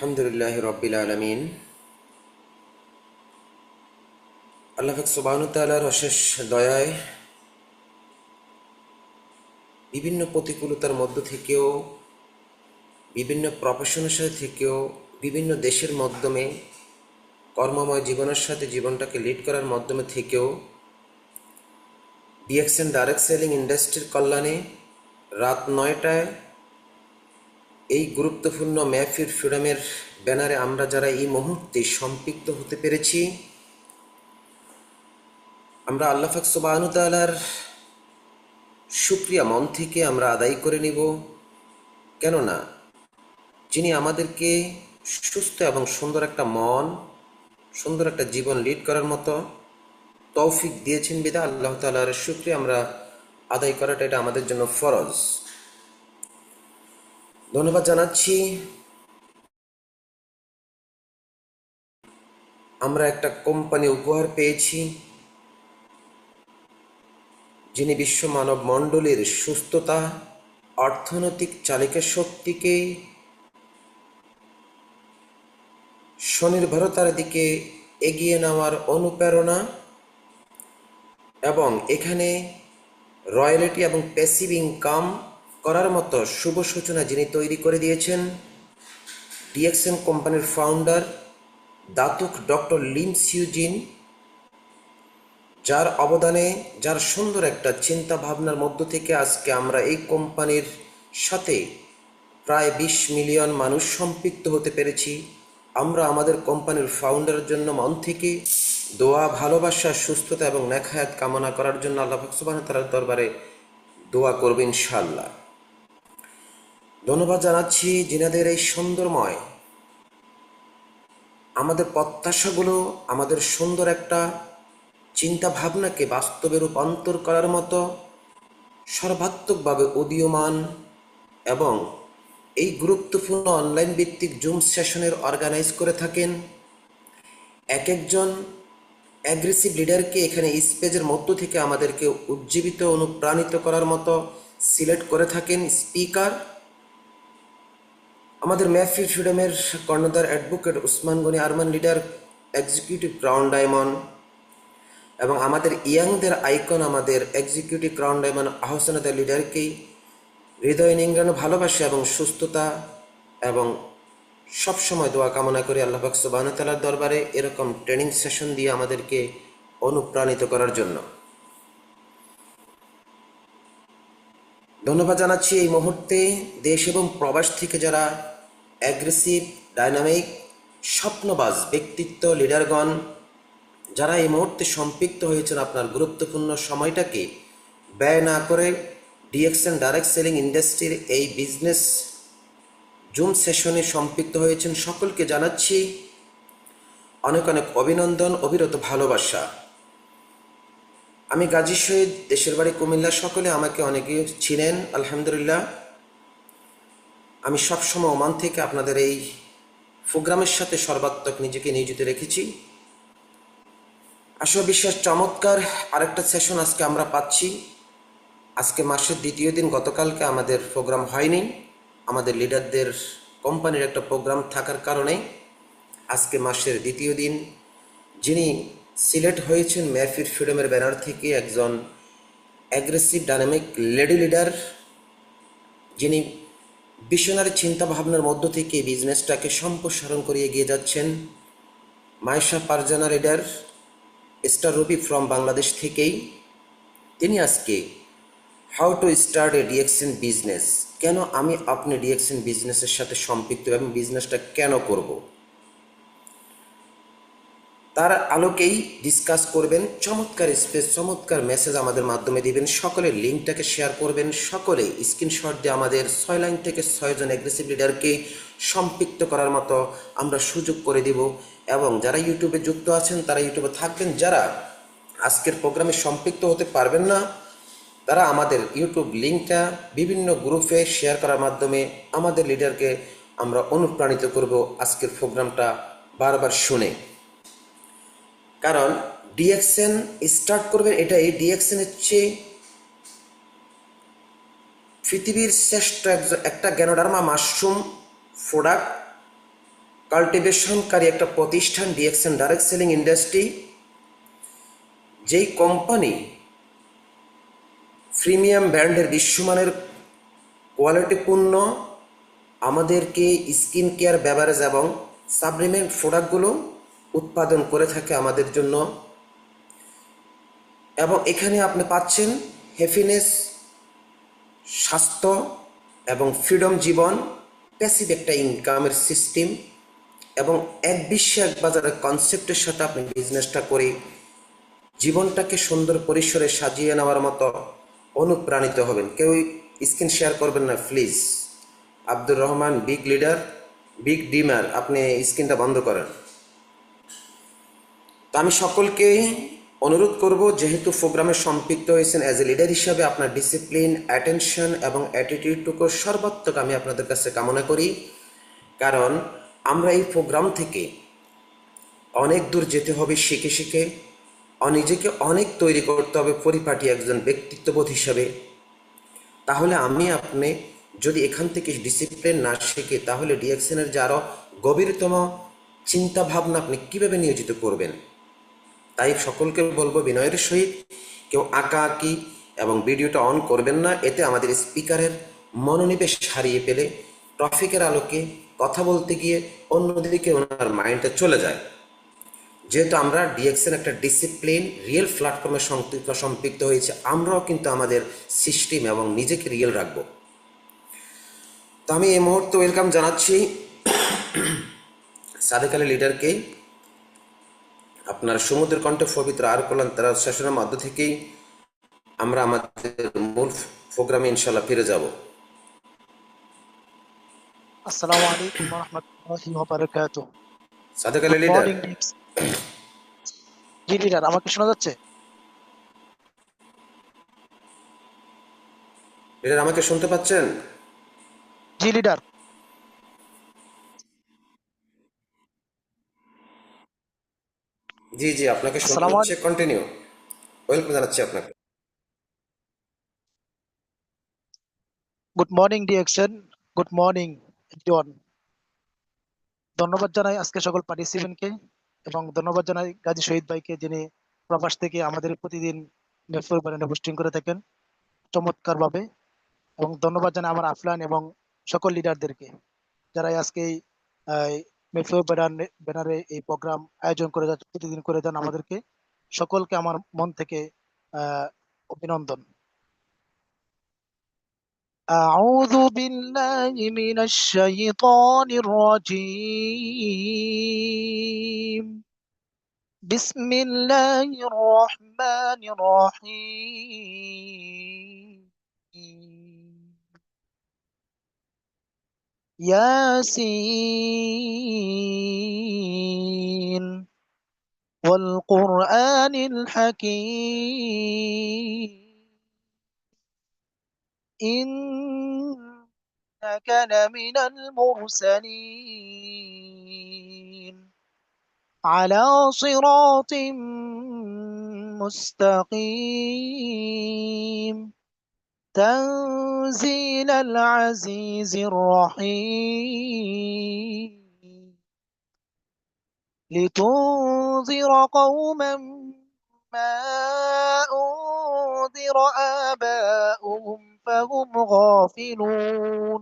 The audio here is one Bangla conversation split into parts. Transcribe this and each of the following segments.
আলহামদুলিল্লাহ রব্বিল আলমিন। আল্লাহ সুবহানাহু ওয়া তাআলার অশেষ দয়ায় বিভিন্ন প্রতিকূলতার মধ্য থেকেও, বিভিন্ন প্রফেশনের সাথে থেকেও, বিভিন্ন দেশের মাধ্যমে কর্মময় জীবনের সাথে জীবনটাকে লিড করার মাধ্যমে থেকেও ডিএক্সএন ডাইরেক্ট সেলিং ইন্ডাস্ট্রির কল্যাণে রাত 9টায় এই গুরুত্বপূর্ণ মেহফিল ফোরামের ব্যানারে আমরা যারা এই মুহূর্তে সম্পৃক্ত হতে পেরেছি, আমরা আল্লাহ সুবহানাহু ওয়া তাআলার শুকরিয়া মন থেকে আমরা আদায় করে নিব। কেননা যিনি আমাদেরকে সুস্থ এবং সুন্দর একটা মন, সুন্দর একটা জীবন লিড করার মতো তৌফিক দিয়েছেন বিধায় আল্লাহ তাআলার শুকরিয়া আমরা আদায় করাটা এটা আমাদের জন্য ফরজ। ধন্যবাদ জানাচ্ছি। আমরা একটা কোম্পানি উপহার পেয়েছি যিনি বিশ্ব মানব মণ্ডলীর সুস্থতা, অর্থনৈতিক চালিকা শক্তিকে স্বনির্ভরতার দিকে এগিয়ে নেওয়ার অনুপ্রেরণা এবং এখানে রয়্যালিটি এবং প্যাসিভ ইনকাম করার মতো শুভ সূচনা যিনি তৈরি করে দিয়েছেন, ডিএক্সএন কোম্পানির ফাউন্ডার দাতুক ডক্টর লিন সিউজিন, যার অবদানে, যার সুন্দর একটা চিন্তা ভাবনার মধ্য থেকে আজকে আমরা এই কোম্পানির সাথে প্রায় 20 মিলিয়ন মানুষ সম্পৃক্ত হতে পেরেছি। আমরা আমাদের কোম্পানির ফাউন্ডারের জন্য মন থেকে দোয়া, ভালোবাসা, সুস্থতা এবং নেক হায়াত কামনা করার জন্য আল্লাহ সুবহানাহু ওয়া তাআলার দরবারে দোয়া করব ইনশাআল্লাহ। ধন্যবাদ জানাচ্ছি যিনাদের এই সুন্দরময় আমাদের প্রত্যাশাগুলো, আমাদের সুন্দর একটা চিন্তা ভাবনাকে বাস্তবে রূপান্তর করার মতো সর্বাত্মকভাবে উদীয়মান এবং এই গুরুত্বপূর্ণ অনলাইন ভিত্তিক জুম সেশনের অর্গানাইজ করে থাকেন। এক একজন অ্যাগ্রেসিভ লিডারকে এখানে স্পেজের মধ্য থেকে আমাদেরকে উজ্জীবিত, অনুপ্রাণিত করার মতো সিলেক্ট করে থাকেন স্পিকার। আমাদের মেহফিল ফ্রিডমের কর্ণধার advocate Usman Gani Arman leader, executive crown diamond, এবং আমাদের ইয়াংদের আইকন, আমাদের এক্সিকিউটিভ ক্রাউন ডায়মন্ড আহসানাদের লিডারকেই হৃদয় নিংড়ানো ভালোবাসা এবং সুস্থতা এবং সবসময় দোয়া কামনা করি আল্লাহ পাক সুবহানাহু ওয়া তাআলার দরবারে এরকম ট্রেনিং সেশন দিয়ে আমাদেরকে অনুপ্রাণিত করার জন্য। ধন্যবাদ জানাচ্ছি এই মুহূর্তে দেশ এবং প্রবাস থেকে যারা অ্যাগ্রেসিভ, ডাইনামিক, স্বপ্নবাজ ব্যক্তিত্ব, লিডারগণ যারা এই মুহূর্তে সম্পৃক্ত হয়েছেন, আপনার গুরুত্বপূর্ণ সময়টাকে ব্যয় না করে ডিএক্সএন ডাইরেক্ট সেলিং ইন্ডাস্ট্রির এই বিজনেস জুম সেশনে সম্পৃক্ত হয়েছেন, সকলকে জানাচ্ছি অনেক অনেক অভিনন্দন, অবিরত ভালোবাসা। আমি গাজী শহীদ, দেশের বাড়ি কুমিল্লা। সকলে আমাকে অনেকে চিনেন আলহামদুলিল্লাহ। আমি সবসময় ওমান থেকে আপনাদের এই প্রোগ্রামের সাথে সর্বাত্মক নিজেকে নিয়োজিত রেখেছি। আশা বিশ্বাস চমৎকার আরেকটা সেশন আজকে আমরা পাচ্ছি। আজকে মাসের দ্বিতীয় দিন, গতকালকে আমাদের প্রোগ্রাম হয়নি, আমাদের লিডারদের কোম্পানির একটা প্রোগ্রাম থাকার কারণে আজকে মাসের দ্বিতীয় দিন যিনি সিলেক্ট হয়েছেন মেহফিল ফ্রিডমের ব্যানার থেকে, একজন অ্যাগ্রেসিভ ডাইনামিক লেডি লিডার যিনি ভিশনারি চিন্তা ভাবনার মধ্য থেকে বিজনেসটাকে সম্প্রসারণ করে এগিয়ে যাচ্ছেন, Maisha Parjana leader, star ruby from Bangladesh থেকেই। তিনি আজকে how to start a DXN business, কেন আমি আপনি ডিএক্সএন বিজনেসের সাথে সম্পৃক্ত এবং বিজনেসটা কেন করব, তার আলোকেই ডিসকাস করবেন। চমৎকার স্পেস, চমৎকার মেসেজ আমাদের মাধ্যমে দিবেন। সকলে লিঙ্কটাকে শেয়ার করবেন, সকলে স্ক্রিনশট দিয়ে আমাদের 6 লাইন থেকে 6 জন অ্যাগ্রেসিভ লিডারকে সম্পৃক্ত করার মতো আমরা সুযোগ করে দিব। এবং যারা ইউটিউবে যুক্ত আছেন তারা ইউটিউবে থাকবেন, যারা আজকের প্রোগ্রামে সম্পৃক্ত হতে পারবেন না তারা আমাদের ইউটিউব লিঙ্কটা বিভিন্ন গ্রুপে শেয়ার করার মাধ্যমে আমাদের লিডারকে আমরা অনুপ্রাণিত করব আজকের প্রোগ্রামটা বারবার শুনে। কারণ ডিএক্সএন স্টার্ট করবেন, এটাই ডিএক্সএন হচ্ছে পৃথিবীর শ্রেষ্ঠ একটা গ্যানোডার্মা মাশরুম প্রোডাক্ট, কাল্টিভেশনকারী একটা প্রতিষ্ঠান ডিএক্সএন ডাইরেক্ট সেলিং ইন্ডাস্ট্রি, যেই কোম্পানি প্রিমিয়াম ব্র্যান্ডের বিশ্বমানের কোয়ালিটিপূর্ণ আমাদেরকে স্কিন কেয়ার বেভারেজ এবং সাপ্লিমেন্ট প্রোডাক্টগুলো উৎপাদন করে থাকে আমাদের জন্য। এবং এখানে আপনি পাচ্ছেন হ্যাপিনেস, স্বাস্থ্য এবং ফ্রিডম জীবন, প্যাসিভ একটা ইনকামের সিস্টেম এবং এক বিশ্বে এক বাজারের কনসেপ্টের সাথে আপনি বিজনেসটা করে জীবনটাকে সুন্দর পরিসরে সাজিয়ে নেওয়ার মতো অনুপ্রাণিত হবেন। কেউ স্ক্রিন শেয়ার করবেন না please. Abdur Rahman big leader, big dimmer, আপনি স্ক্রিনটা বন্ধ করেন। তো আমি সকলকে অনুরোধ করব, যেহেতু প্রোগ্রামে সম্পৃক্ত হয়েছেন অ্যাজ এ লিডার হিসাবে, আপনার ডিসিপ্লিন, অ্যাটেনশন এবং অ্যাটিটিউডটুকু সর্বাত্মক আমি আপনাদের কাছে কামনা করি। কারণ আমরা এই প্রোগ্রাম থেকে অনেক দূর যেতে হবে শিখে শিখে, নিজেকে অনেক তৈরি করতে হবে পরিপাটি একজন ব্যক্তিত্ববোধ হিসাবে। তাহলে আমি আপনি যদি এখান থেকে ডিসিপ্লিন না শিখে, তাহলে ডিএক্সএনের যে আরও গভীরতম চিন্তা ভাবনা আপনি কীভাবে নিয়োজিত করবেন। তাই সকলকে বলবো বিনয়ের সহিত কেউ আঁকি এবং ভিডিওটা অন করবেন না। এতে আমাদের স্পিকারের মনোনিবেশ হারিয়ে ফেলে ট্রাফিকের আলোকে কথা বলতে গিয়ে অন্যদিকে ওনার মাইন্ডটা চলে যায়। যেহেতু আমরা ডিএক্সএন একটা ডিসিপ্লিন রিয়েল প্ল্যাটফর্মে সম্পৃক্ত হয়েছে, আমরাও কিন্তু আমাদের সিস্টেম এবং নিজেকে রিয়েল রাখবো। তো আমি এই মুহূর্তে ওয়েলকাম জানাচ্ছি সাদেক আলী লিডারকে। আপনার সমুদ্রের কণ্ঠে পবিত্র আর কল্যাণ তারা সেশনের মধ্য থেকেই আমরা আমাদের মূল প্রোগ্রামে ইনশাল্লাহ ফিরে যাব। আসসালামু আলাইকুম ওয়া রাহমাতুল্লাহি ওয়া বারাকাতুহু। Sadek Ali good leader, morning ji leader, আমাকে শোনা যাচ্ছে? লিডার আমাকে শুনতে পাচ্ছেন? জি লিডার। জি জি, আপনাকে শুনতে আসসালামু হচ্ছে, আলাইকুম। কন্টিনিউ। ওয়েলকাম জানাচ্ছি আপনাকে। Good morning DXN, good morning everyone. ধন্যবাদ জানাই আজকে সকল পার্টিসিপেন্টকে এবং ধন্যবাদ জানাই গাজী শহীদ ভাইকে, যিনি প্রবাস থেকে আমাদের প্রতিদিন হোস্টিং করে থাকেন চমৎকার ভাবে। এবং ধন্যবাদ জানাই আমার আফলান এবং সকল লিডারদেরকে, যারা আজকে মেফিও ব্যানারে এই প্রোগ্রাম আয়োজন করে যাচ্ছে, প্রতিদিন করে যান আমাদেরকে। সকলকে আমার মন থেকে অভিনন্দন। أعوذ بالله من الشيطان الرجيم. بسم الله الرحمن الرحيم. ياسين والقرآن الحكيم إنك لمن المرسلين على صراط مستقيم تنزيل العزيز الرحيم لتنذر قوما ما أنذر آباؤهم فهم غافلون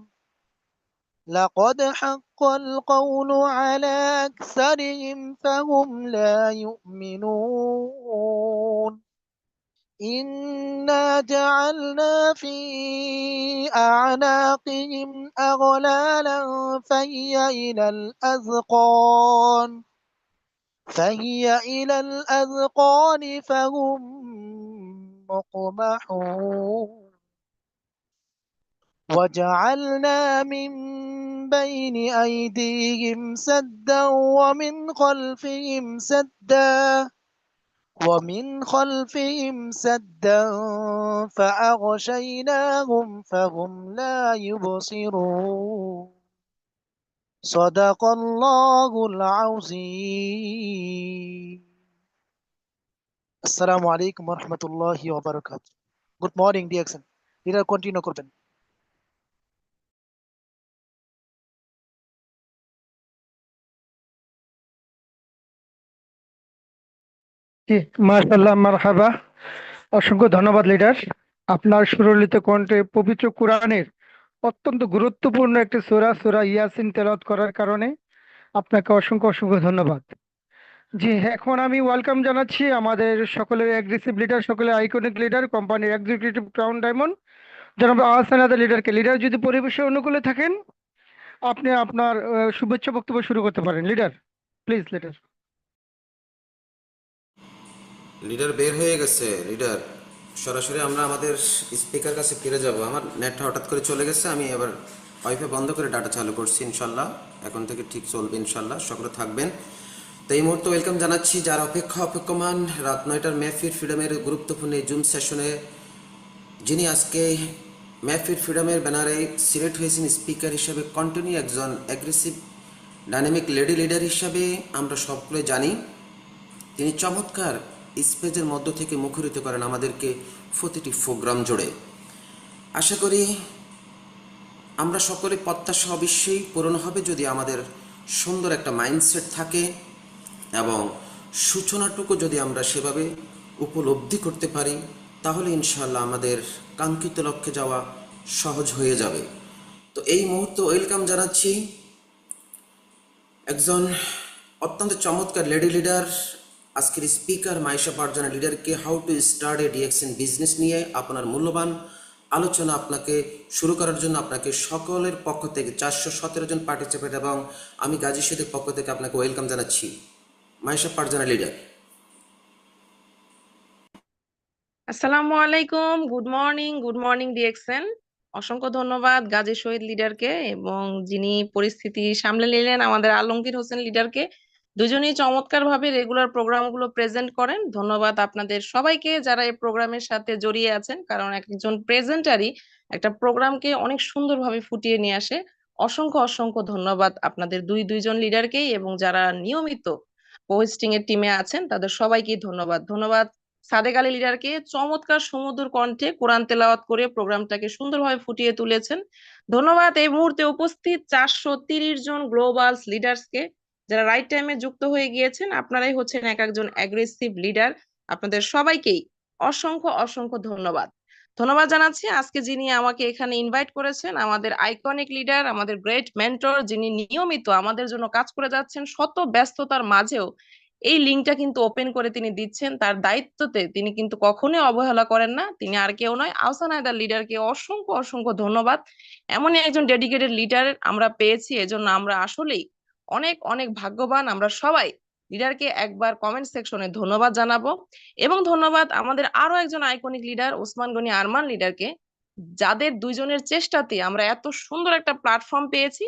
لقد حق القول على أكثرهم فهم لا يؤمنون إنا جعلنا في أعناقهم أغلالا فهي إلى الأذقان فهم مقمحون وجعلنا من بين أيديهم سدا ومن خلفهم سدا فأغشيناهم فهم لا يبصرون صدق الله العظيم. আসসালামু আলাইকুম ওয়া রাহমাতুল্লাহি ওয়া বারাকাতুহু। Good morning DXN. Leader continue করবেন। জি, মাশাআল্লাহ, মারহাবা। অসংখ্য ধন্যবাদ লিডার। আপনার সুরলিত কণ্ঠে পবিত্র কোরআনের অত্যন্ত গুরুত্বপূর্ণ একটি সূরা সূরা ইয়াসিন তেলাওয়াত করার কারণে আপনাকে অসংখ্য অসংখ্য ধন্যবাদ। জি, এখন আমি ওয়েলকাম জানাচ্ছি আমাদের সকলের অ্যাগ্রেসিভ লিডার, সকলের আইকনিক লিডার, কোম্পানির এক্সিকিউটিভ ক্রাউন ডায়মন্ড জনাব আহসান আদা লিডারকে। লিডার যদি পরিবেশে অনুকূলে থাকেন, আপনি আপনার শুভেচ্ছা বক্তব্য শুরু করতে পারেন। Leader, please leader. লিডার বের হয়ে গেছে। লিডার, সরাসরি আমরা আমাদের স্পিকার কাছে ফিরে যাব। আমার নেটটা হঠাৎ করে চলে গেছে, আমি এবার ওয়াইফাই বন্ধ করে ডাটা চালু করছি। ইনশাল্লাহ এখন থেকে ঠিক চলবে, ইনশাল্লাহ সকলে থাকবেন। তো এই মুহূর্তে ওয়েলকাম জানাচ্ছি যারা অপেক্ষমান রাত 9টার মেহফিল ফ্রিডমের গুরুত্বপূর্ণ এই জুম সেশনে, যিনি আজকে মেহফিল ফ্রিডমের ব্যানারে সিলেক্ট হয়েছেন স্পিকার হিসাবে, কন্টিনিউ একজন অ্যাগ্রেসিভ ডাইনামিক লেডি লিডার হিসাবে আমরা সকলে জানি। তিনি চমৎকার স্পেজের মধ্য থেকে মুখরিত করেন আমাদেরকে প্রতিটি প্রোগ্রাম জুড়ে। আশা করি আমরা সকলে প্রত্যাশা অবশ্যই পূরণ হবে যদি আমাদের সুন্দর একটা মাইন্ডসেট থাকে এবং সূচনাটুকু যদি আমরা সেভাবে উপলব্ধি করতে পারি, তাহলে ইনশাআল্লাহ আমাদের কাঙ্ক্ষিত লক্ষ্যে যাওয়া সহজ হয়ে যাবে। তো এই মুহূর্তে ওয়েলকাম জানাচ্ছি একজন অত্যন্ত চমৎকার লেডি লিডার, আজকের স্পিকার মাইশা পারজানা লিডারকে how to start a DXN business নিয়ে আপনার মূল্যবান আলোচনা আপনাকে শুরু করার জন্য আপনাকে সকলের পক্ষ থেকে 417 জন পার্টিসিপেট এবং আমি গাজী শহীদের পক্ষ থেকে আপনাকে ওয়েলকাম জানাচ্ছি। মাইশা পারজানা লিডার। আসসালামু আলাইকুম, গুড মর্নিং ডিএক্সএন। অসংখ্য ধন্যবাদ গাজী শহীদ লিডারকে এবং যিনি পরিস্থিতি সামলে নিলেন আমাদের আলমগীর হোসেন লিডারকে। দুজনেই চমৎকার ভাবে রেগুলার প্রোগ্রামগুলো প্রেজেন্ট করেন। ধন্যবাদ আপনাদের সবাইকে যারা এই প্রোগ্রামের সাথে জড়িয়ে আছেন, কারণ একজন প্রেজেন্টারই একটা প্রোগ্রামকে অনেক সুন্দরভাবে ফুটিয়ে নিয়ে আসে। অসংখ্য অসংখ্য ধন্যবাদ আপনাদের দুইজন লিডারকেই এবং যারা নিয়মিত হোস্টিং এর টিমে আছেন তাদের সবাইকেই ধন্যবাদ। ধন্যবাদ সাদেক আলী লিডারকে, চমৎকার সুমধুর কণ্ঠে কোরআন তেলাওয়াত করে প্রোগ্রামটাকে সুন্দরভাবে ফুটিয়ে তুলেছেন। ধন্যবাদ এই মুহূর্তে উপস্থিত 430 জন গ্লোবাল লিডার্সকে যারা রাইট টাইমে যুক্ত হয়ে গিয়েছেন। আপনারাই হচ্ছেন এক একজন অ্যাগ্রেসিভ লিডার। আপনাদের সবাইকেই অসংখ্য অসংখ্য ধন্যবাদ। ধন্যবাদ জানাচ্ছি আজকে যিনি আমাকে এখানে ইনভাইট করেছেন, আমাদের আইকনিক লিডার, আমাদের গ্রেট মেন্টর, যিনি নিয়মিত আমাদের জন্য কাজ করে যাচ্ছেন শত ব্যস্ততার মাঝেও এই লিঙ্কটা কিন্তু ওপেন করে তিনি দিচ্ছেন। তার দায়িত্বতে তিনি কিন্তু কখনোই অবহেলা করেন না। তিনি আর কেউ নয়, আহসান হায়দার লিডারকে অসংখ্য অসংখ্য ধন্যবাদ। এমনই একজন ডেডিকেটেড লিডার আমরা পেয়েছি, এজন্য আমরা আসলেই অনেক অনেক ভাগ্যবান। আমরা সবাই লিডারকে একবার কমেন্ট সেকশনে ধন্যবাদ জানাবো। এবং ধন্যবাদ আমাদের আরো একজন আইকনিক লিডার ওসমান গনি আরমান লিডারকে, যাদের দুইজনের চেষ্টাতে আমরা এত সুন্দর একটা প্ল্যাটফর্ম পেয়েছি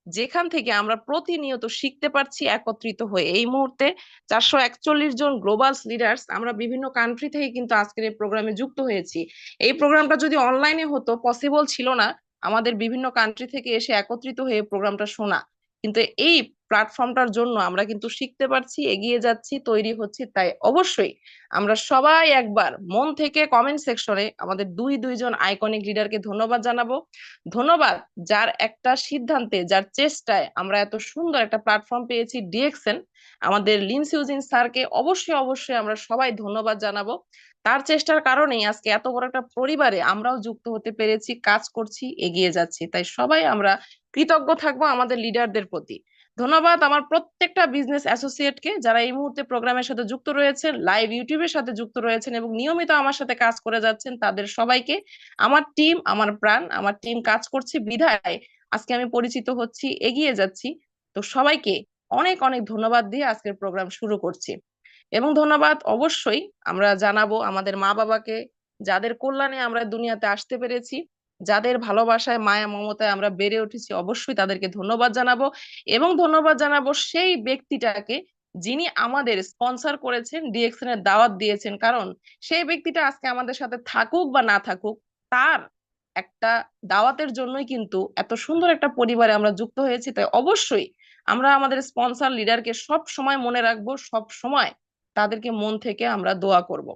যেখান থেকে আমরা প্রতিনিয়ত শিখতে পারছি একত্রিত হয়ে। এই মুহূর্তে 441 জন গ্লোবাল লিডার্স আমরা বিভিন্ন কান্ট্রি থেকে কিন্তু আজকের এই প্রোগ্রামে যুক্ত হয়েছি। এই প্রোগ্রামটা যদি অনলাইনে হতো পসিবল ছিল না আমাদের বিভিন্ন কান্ট্রি থেকে এসে একত্রিত হয়ে প্রোগ্রামটা শোনা, কিন্তু এই প্ল্যাটফর্মটার জন্য আমরা কিন্তু শিখতে পারছি, এগিয়ে যাচ্ছি, তৈরি হচ্ছি। তাই অবশ্যই আমরা সবাই একবার মন থেকে কমেন্ট সেকশনে আমাদের দুইজন আইকনিক লিডারকে ধন্যবাদ জানাবো। ধন্যবাদ যার একটা সিদ্ধান্তে, যার চেষ্টায় আমরা এত সুন্দর একটা প্ল্যাটফর্ম পেয়েছি ডিএক্সএন, আমাদের লিনসিউজিন স্যারকে অবশ্যই অবশ্যই আমরা সবাই ধন্যবাদ জানাবো। তার চেষ্টার কারণেই আজকে এত বড় একটা পরিবারে আমরাও যুক্ত হতে পেরেছি, কাজ করছি, এগিয়ে যাচ্ছি। তাই সবাই আমরা কৃতজ্ঞ থাকবো আমাদের লিডারদের প্রতি। ধন্যবাদ আমার প্রত্যেকটা বিজনেস অ্যাসোসিয়েটকে যারা এই মুহূর্তে প্রোগ্রামের সাথে যুক্ত রয়েছেন, লাইভ ইউটিউবের সাথে যুক্ত রয়েছেন এবং নিয়মিত আমার সাথে কাজ করে যাচ্ছেন। তাদের সবাইকে, আমার টিম, আমার প্রাণ, আমার টিম কাজ করছে বিধায় আজকে আমি পরিচিত হচ্ছি, এগিয়ে যাচ্ছি। তো সবাইকে অনেক অনেক ধন্যবাদ দিয়ে আজকের প্রোগ্রাম শুরু করছি। এবং ধন্যবাদ অবশ্যই আমরা জানাবো আমাদের মা বাবাকে, যাদের কল্যাণে আমরা দুনিয়াতে আসতে পেরেছি, যাদের ভালোবাসায় মায়া মমতায় আমরা বেড়ে উঠেছি, অবশ্যই তাদেরকে ধন্যবাদ জানাবো। এবং ধন্যবাদ জানাবো সেই ব্যক্তিটাকে যিনি আমাদের স্পন্সর করেছেন, ডিএক্সএন এর দাওয়াত দিয়েছেন। কারণ সেই ব্যক্তিটা আজকে আমাদের সাথে থাকুক বা না থাকুক, তার একটা দাওয়াতের জন্যই কিন্তু এত সুন্দর একটা পরিবারে আমরা যুক্ত হয়েছি। তাই অবশ্যই আমরা আমাদের স্পন্সর লিডারকে সব সময় মনে রাখবো, সব সময় তাদেরকে মন থেকে আমরা দোয়া করব।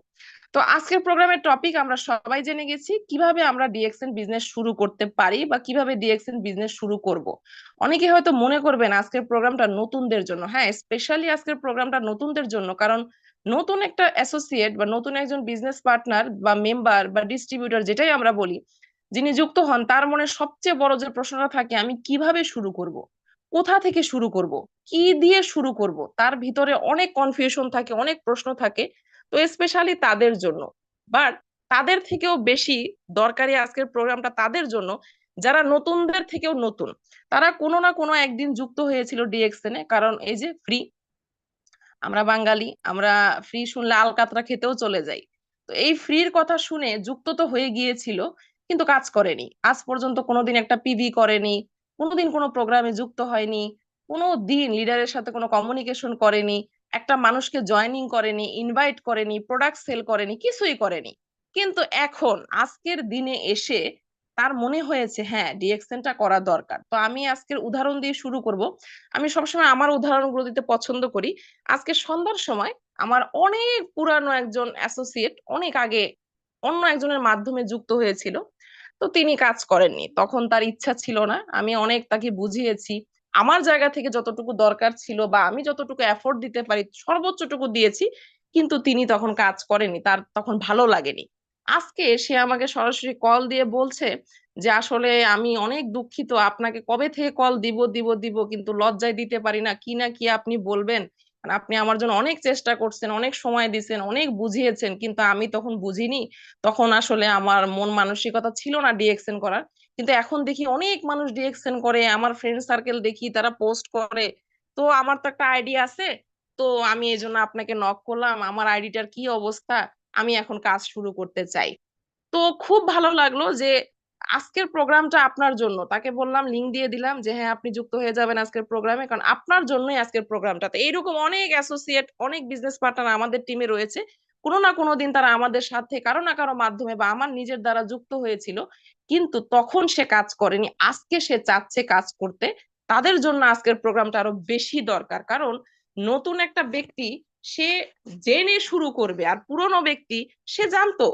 তো আজকের প্রোগ্রামের টপিক আমরা সবাই জেনে গেছি কিভাবে আমরা ডিএক্সএন বিজনেস শুরু করতে পারি বা কিভাবে ডিএক্সএন বিজনেস শুরু করব। অনেকে হয়তো মনে করবেন আজকের প্রোগ্রামটা নতুনদের জন্য। হ্যাঁ, স্পেশালি আজকের প্রোগ্রামটা নতুনদের জন্য, কারণ নতুন একটা অ্যাসোসিয়েট বা নতুন একজন বিজনেস পার্টনার বা মেম্বার বা ডিস্ট্রিবিউটর যেটাই আমরা বলি, যিনি যুক্ত হন তার মনে সবচেয়ে বড় যে প্রশ্নটা থাকে, আমি কিভাবে শুরু করব, কোথা থেকে শুরু করব, কি দিয়ে শুরু করব, তার ভিতরে অনেক কনফিউশন থাকে, অনেক প্রশ্ন থাকে। তো স্পেশালি তাদের জন্য, বাট তাদের থেকেও বেশি দরকারি আজকের প্রোগ্রামটা তাদের জন্য যারা নতুনদের থেকেও নতুন। তারা কোনো না কোনো একদিন যুক্ত হয়েছিল ডিএক্সএন এ, কারণ এই যে ফ্রি, আমরা বাঙালি, আমরা ফ্রি শুনলে আলকাতরা খেতেও চলে যাই। তো এই ফ্রির কথা শুনে যুক্ত তো হয়ে গিয়েছিল, কিন্তু কাজ করেনি, আজ পর্যন্ত কোনোদিন একটা পিভি করেনি, কোনোদিন কোনো প্রোগ্রামে যুক্ত হয়নি, কোনো দিন লিডারের সাথে কোনো কমিউনিকেশন করেনি, একটা মানুষকে জয়েনিং করেনি, ইনভাইট করেনি, প্রোডাক্ট সেল করেনি, কিছুই করেনি। কিন্তু এখন আজকের দিনে এসে তার মনে হয়েছে হ্যাঁ ডিএক্সএনটা করা দরকার। তো আমি আজকের উদাহরণ দিয়ে শুরু করব। আমি সবসময় আমার উদাহরণগুলো দিতে পছন্দ করি। আজকে সন্ধ্যার সময় আমার অনেক পুরানো একজন অ্যাসোসিয়েট অনেক আগে অন্য একজনের মাধ্যমে যুক্ত হয়েছিল। তো তিনি কাজ করেননি, তখন তার ইচ্ছা ছিল না, আমি অনেক তাকে বুঝিয়েছি, আমার জায়গা থেকে যতটুকু দরকার ছিল বা আমি যতটুকু এফোর্ট দিতে পারি সর্বোচ্চটুকু দিয়েছি, কিন্তু তিনি তখন কাজ করেনি, তার তখন ভালো লাগেনি। আজকে সে আমাকে সরাসরি কল দিয়ে বলছে যে আসলে আমি অনেক দুঃখিত, আপনাকে কবে থেকে কল দিব দিব দিব কিন্তু লজ্জায় দিতে পারি না, কি না কি আপনি বলবেন, মানে আপনি আমার জন্য অনেক চেষ্টা করছেন, অনেক সময় দিছেন, অনেক বুঝিয়েছেন, কিন্তু আমি তখন বুঝিনি, তখন আসলে আমার মন মানসিকতা ছিল না ডিএক্সএন করার। কিন্তু এখন দেখি অনেক মানুষ ডিএক্সএন করে, আমার ফ্রেন্ড সার্কেল দেখি তারা পোস্ট করে। তো আমার তো একটা আইডিয়া আছে, তো আমি এই জন্য আপনাকে নক করলাম, আমার আইডিটার কি অবস্থা, আমি এখন কাজ শুরু করতে চাই। তো খুব ভালো লাগলো যে আজকের প্রোগ্রামটা আপনার জন্য, তাকে বললাম, লিংক দিয়ে দিলাম যে হ্যাঁ আপনি যুক্ত হয়ে যাবেন আজকের প্রোগ্রামে, কারণ আপনার জন্যই আজকের প্রোগ্রামটাতে। এইরকম অনেক অ্যাসোসিয়েট, অনেক বিজনেস পার্টনার আমাদের টিমে রয়েছে, কোনো না কোনো দিন তারা আমাদের সাথে কারো না কারো মাধ্যমে বা আমার নিজের দ্বারা যুক্ত হয়েছিল, কিন্তু তখন সে কাজ করেনি, আজকে সে চাচ্ছে কাজ করতে। তাদের জন্য আজকের প্রোগ্রামটা আরো বেশি দরকার, কারণ নতুন একটা ব্যক্তি সে জেনে শুরু করবে, আর পুরনো ব্যক্তি সে জানতো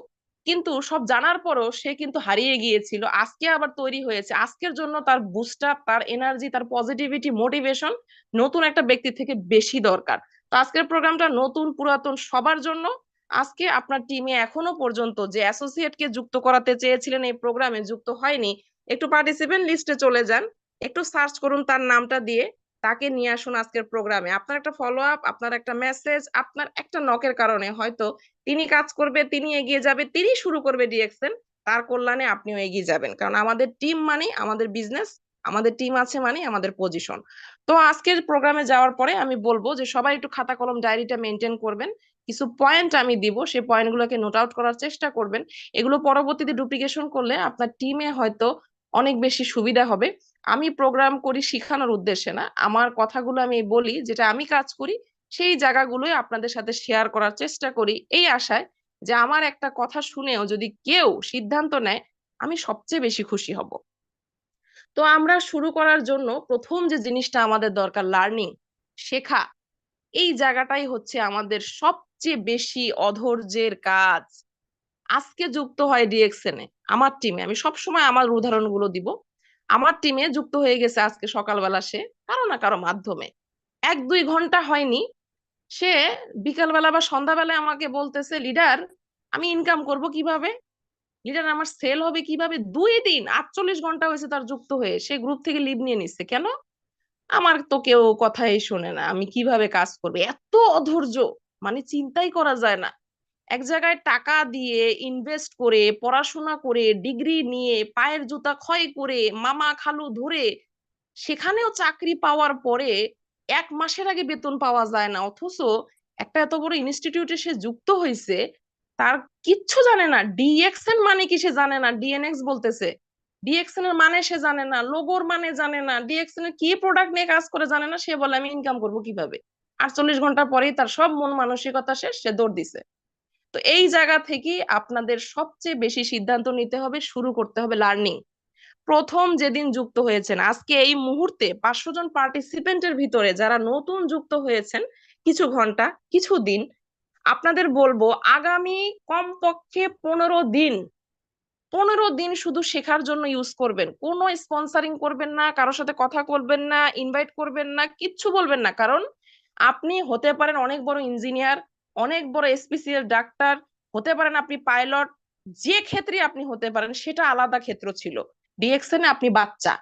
কিন্তু সব জানার পরও সে কিন্তু হারিয়ে গিয়েছিল, আজকে আবার তৈরি হয়েছে। আজকের জন্য তার বুস্ট আপ, তার এনার্জি, তার পজিটিভিটি, মোটিভেশন নতুন একটা ব্যক্তি থেকে বেশি দরকার। তো আজকের প্রোগ্রামটা নতুন পুরাতন সবার জন্য। আজকে আপনার টিমে এখনো পর্যন্ত যে অ্যাসোসিয়েট কে যুক্ত করাতে চেয়েছিলেন এই প্রোগ্রামে যুক্ত হয়নি, একটু পার্টিসিপেন্ট লিস্টে চলে যান, একটু সার্চ করুন তার নামটা দিয়ে, তাকে নিয়ে আসুন আজকের প্রোগ্রামে। আপনার একটা ফলো আপ, আপনার একটা মেসেজ, আপনার একটা নকের কারণে হয়তো তিনি কাজ করবে, তিনি এগিয়ে যাবে, তিনি শুরু করবে ডিএক্সএন, তার কল্যাণে আপনিও এগিয়ে যাবেন, কারণ আমাদের টিম মানে আমাদের বিজনেস, আমাদের টিম আছে মানে আমাদের পজিশন। তো আজকের প্রোগ্রামে যাওয়ার পরে আমি বলবো যে সবাই একটু খাতা কলম ডায়েরিটা মেনটেন করবেন, কিছু পয়েন্ট আমি দিব, সেই পয়েন্টগুলোকে নোট আউট করার চেষ্টা করবেন। এগুলো পরবর্তীতে ডুপ্লিকেশন করলে আপনার টিমে হয়তো অনেক বেশি সুবিধা হবে। আমি প্রোগ্রাম করি শিখানোর উদ্দেশ্যে না, আমার কথাগুলো আমি বলি, যেটা আমি কাজ করি সেই জায়গাগুলোই আপনাদের সাথে শেয়ার করার চেষ্টা করি, এই আশায় যে আমার একটা কথা শুনেও যদি কেউ সিদ্ধান্ত নেয়, আমি সবচেয়ে বেশি খুশি হব। তো আমরা শুরু করার জন্য প্রথম যে জিনিসটা আমাদের দরকার, লার্নিং, শেখা। এই জায়গাটাই হচ্ছে আমাদের সবচেয়ে বেশি অধৈর্যের কাজ। আজকে যুক্ত হয় ডিএক্সএন এ আমার টিমে, আমি সব সময় আমার উদাহরণগুলো দিব, আমার টিমে যুক্ত হয়ে গেছে আজকে সকালবেলা সে কারো না কারো মাধ্যমে, 1-2 ঘন্টা হয়নি, সে বিকালবেলা বা সন্ধ্যাবেলায় আমাকে বলতেছে, লিডার আমি ইনকাম করব কিভাবে, লিডার আমার সেল হবে কিভাবে। 2 দিন 48 ঘন্টা হয়েছে তার যুক্ত হয়ে, সে গ্রুপ থেকে লিভ নিয়ে নিচ্ছে কেন, আমার তো কেউ কথাই শোনে না, আমি কিভাবে কাজ করবে, এত অধৈর্য, মানে চিন্তাই করা যায় না। এক জায়গায় টাকা দিয়ে ইনভেস্ট করে পড়াশোনা করে ডিগ্রি নিয়ে পায়ের জুতা ক্ষয় করে মামা খালু ধরে সেখানেও চাকরি পাওয়ার পরে 1 মাসের আগে বেতন পাওয়া যায় না, অথচ একটা এত বড় ইনস্টিটিউটে সে যুক্ত হয়েছে, তার কিচ্ছু জানে না, ডিএক্সএন মানে কি সে জানে না, ডিএনএক্স বলতেছে, ডিএক্সএন এর মানে সে জানে না, লোগোর মানে জানে না, ডিএক্সএন এর কি প্রোডাক্ট নিয়ে কাজ করে জানে না, সে বলে আমি ইনকাম করবো কিভাবে। 48 ঘন্টা পরেই তার সব মন মানসিকতা শেষ, সে দৌড় দিছে। তো এই জায়গা থেকে আপনাদের সবচেয়ে বেশি সিদ্ধান্ত নিতে হবে, শুরু করতে হবে লার্নিং। প্রথম যেদিন যুক্ত হয়েছেন, আজকে এই মুহূর্তে 500 জন পার্টিসিপেন্টের ভিতরে যারা নতুন যুক্ত হয়েছেন, কিছু ঘন্টা, কিছু দিন, আপনাদের বলবো আগামী কমপক্ষে 15 দিন শুধু শেখার জন্য ইউজ করবেন। কোনো স্পন্সরিং করবেন না, কারোর সাথে কথা বলবেন না, ইনভাইট করবেন না, কিচ্ছু বলবেন না। কারণ আপনি হতে পারেন অনেক বড় ইঞ্জিনিয়ার, অনেক বড় স্পেশাল ডাক্তার, হতে পারেন আপনি পাইলট, যে ক্ষেত্রে আপনি হতে পারেন সেটা আলাদা ক্ষেত্র ছিল। ডিএক্সএন আপনি বাচ্চা,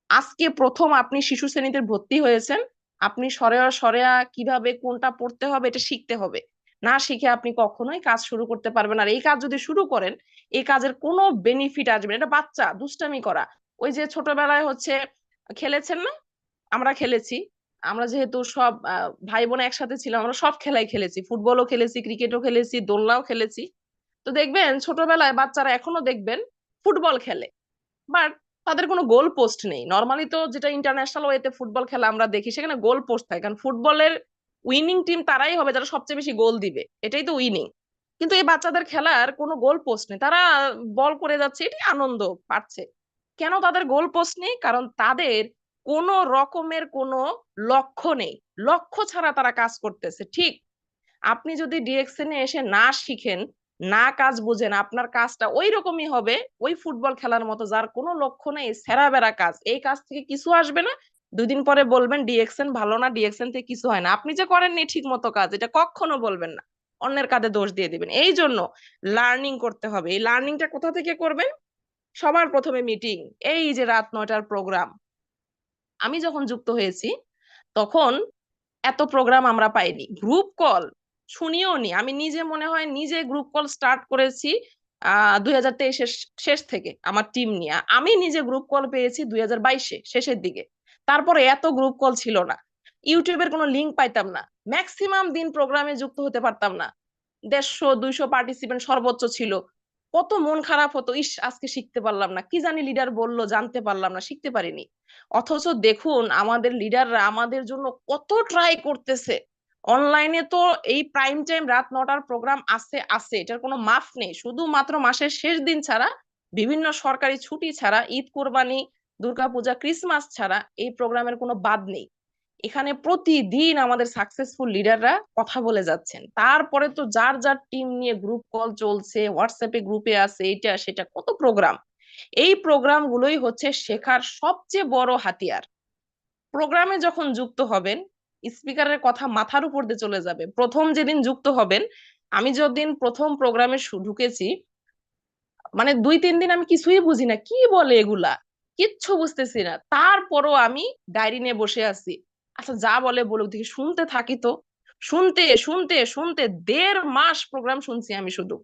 আজকে প্রথম আপনি শিশু শ্রেণীতে ভর্তি হয়েছেন। আপনি সরেয়া সরেয়া কিভাবে কোনটা পড়তে হবে এটা শিখতে হবে। না শিখে আপনি কখনোই কাজ শুরু করতে পারবেন। আর এই কাজ যদি শুরু করেন, এই কাজের কোনো বেনিফিট আসবে না। এটা বাচ্চা দুষ্টামি করা। ওই যে ছোটবেলায় হচ্ছে খেলেছেন না, আমরা খেলেছি, আমরা যেহেতু সব ভাই বোন একসাথে ছিলাম, আমরা সব খেলাই খেলেছি, ফুটবলও খেলেছি, ক্রিকেটও খেলেছি, দোলনাও খেলেছি। তো দেখবেন ছোটবেলায় বাচ্চারা এখনো দেখবেন ফুটবল খেলে, বাট তাদের কোনো গোল পোস্ট নেই। নর্মালি তো যেটা ইন্টারন্যাশনাল ওয়েতে ফুটবল খেলা আমরা দেখি, সেখানে গোল পোস্ট থাকে, কারণ ফুটবলের উইনিং টিম তারাই হবে যারা সবচেয়ে বেশি গোল দিবে, এটাই তো উইনিং। কিন্তু এই বাচ্চাদের খেলার কোনো গোল পোস্ট নেই, তারা বল করে যাচ্ছে, এটাই আনন্দ পাচ্ছে। কেন তাদের গোল পোস্ট নেই? কারণ তাদের কোনো রকমের কোনো লক্ষ্য নেই, লক্ষ্য ছাড়া তারা কাজ করতেছে। ঠিক আপনি যদি ডিএক্সএন এ এসে না শিখেন, না কাজ বুঝেন, আপনার কাজটা ওই রকমই হবে, ওই ফুটবল খেলার মতো, যার কোনো লক্ষ্য নেই, সেরা বেড়া কাজ। এই কাজ থেকে কিছু আসবে না। 2 দিন পরে বলবেন ডিএক্সএন ভালো না, ডিএক্সএন থেকে কিছু হয় না। আপনি যে করেননি ঠিক মতো কাজ, এটা কখনো বলবেন না, অন্যের কাঁধে দোষ দিয়ে দিবেন। এই জন্য লার্নিং করতে হবে। এই লার্নিংটা কোথা থেকে করবেন? সবার প্রথমে মিটিং। এই যে রাত 9টার প্রোগ্রাম, আমি যখন যুক্ত হয়েছি তখন এত প্রোগ্রাম আমরা পাইনি। গ্রুপ কল শুনিও নি। আমি নিজে মনে হয় নিজে গ্রুপ কল স্টার্ট করেছি 2023-এর শেষ থেকে, আমার টিম নিয়ে আমি নিজে গ্রুপ কল পেয়েছি 2022-এ শেষের দিকে। তারপরে এত গ্রুপ কল ছিল না, ইউটিউবের কোনো লিঙ্ক পাইতাম না, ম্যাক্সিমাম দিন প্রোগ্রামে যুক্ত হতে পারতাম না। 150-200 পার্টিসিপেন্ট সর্বোচ্চ ছিল। কত মন খারাপ হতো, ইস আজকে শিখতে পারলাম না, কি জানি লিডার বললো জানতে পারলাম না, শিখতে পারিনি। অথচ দেখুন আমাদের লিডাররা আমাদের জন্য কত ট্রাই করতেছে। অনলাইনে তো এই প্রাইম টাইম রাত 9টার প্রোগ্রাম আছে আছে, এটার কোনো মাফ নেই। শুধুমাত্র মাসের শেষ দিন ছাড়া, বিভিন্ন সরকারি ছুটি ছাড়া, ঈদ কোরবানি, দুর্গাপূজা, ক্রিসমাস ছাড়া এই প্রোগ্রামের কোনো বাদ নেই। এখানে প্রতিদিন আমাদের সাকসেসফুল লিডাররা কথা বলে যাচ্ছেন। তারপরে তো যার যার টিম নিয়ে গ্রুপ কল চলছে, হোয়াটসঅ্যাপে গ্রুপে আছে, এটা সেটা কত প্রোগ্রাম। এই প্রোগ্রাম গুলোই হচ্ছে শেখার সবচেয়ে বড় হাতিয়ার। প্রোগ্রামে যখন যুক্ত হবেন, স্পিকারের কথা মাথার উপর দিয়ে চলে যাবে। প্রথম যেদিন যুক্ত হবেন, আমি যতদিন প্রথম প্রোগ্রামে ঢুকেছি, মানে 2-3 দিন আমি কিছুই বুঝি না, কি বলে এগুলা, কিচ্ছু বুঝতেছি না। তারপরও আমি ডায়েরি নিয়ে বসে আছি, আচ্ছা যা বলে বলুক দেখি, শুনতে থাকি তো। শুনতে শুনতে শুনতে 1.5 মাস প্রোগ্রাম শুনছি আমি শুধু।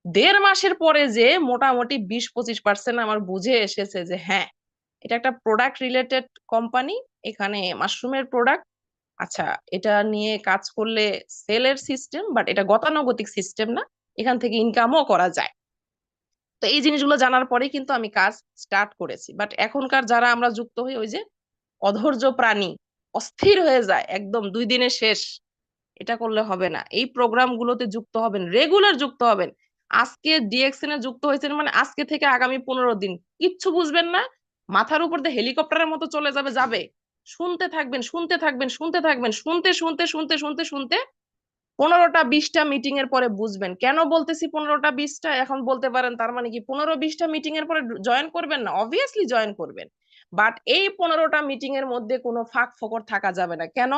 1.5 মাসের পরে যে মোটামুটি 20-25% আমার বুঝে এসেছে যে হ্যাঁ, এটা একটা প্রোডাক্ট রিলেটেড কোম্পানি, এখানে মাশরুমের প্রোডাক্ট। আচ্ছা, এটা নিয়ে কাজ করলে সেলের সিস্টেম, বাট এটা গতানুগতিক সিস্টেম না, এখান থেকে ইনকামও করা যায়। তো এই জিনিসগুলো জানার পরে কিন্তু আমি কাজ স্টার্ট করেছি। বাট এখনকার যারা আমরা যুক্ত হই, ওই যে অধৈর্য প্রাণী, অস্থির হয়ে যায় একদম 2 দিনে শেষ, এটা করলে হবে না। এই প্রোগ্রাম গুলোতে যুক্ত হবেন, রেগুলার যুক্ত হবেন। আজকে ডিএক্সএন এ যুক্ত হয়েছেন মানে আজকে থেকে আগামী 15 দিন কিচ্ছু বুঝবেন না, মাথার উপর দিয়ে হেলিকপ্টারের মতো চলে যাবে যাবে। শুনতে থাকবেন, শুনতে থাকবেন, শুনতে থাকবেন, শুনতে শুনতে শুনতে শুনতে শুনতে 15টা-20টা মিটিং এর পরে বুঝবেন। কেন বলতেছি 15টা-20টা? এখন বলতে পারেন তার মানে কি 15-20টা মিটিং এর পরে জয়েন করবেন না? অবভিয়াসলি জয়েন করবেন, বাট এই 15টা মিটিং এর মধ্যে কোনো ফাঁক ফোকর থাকা যাবে না। কেন?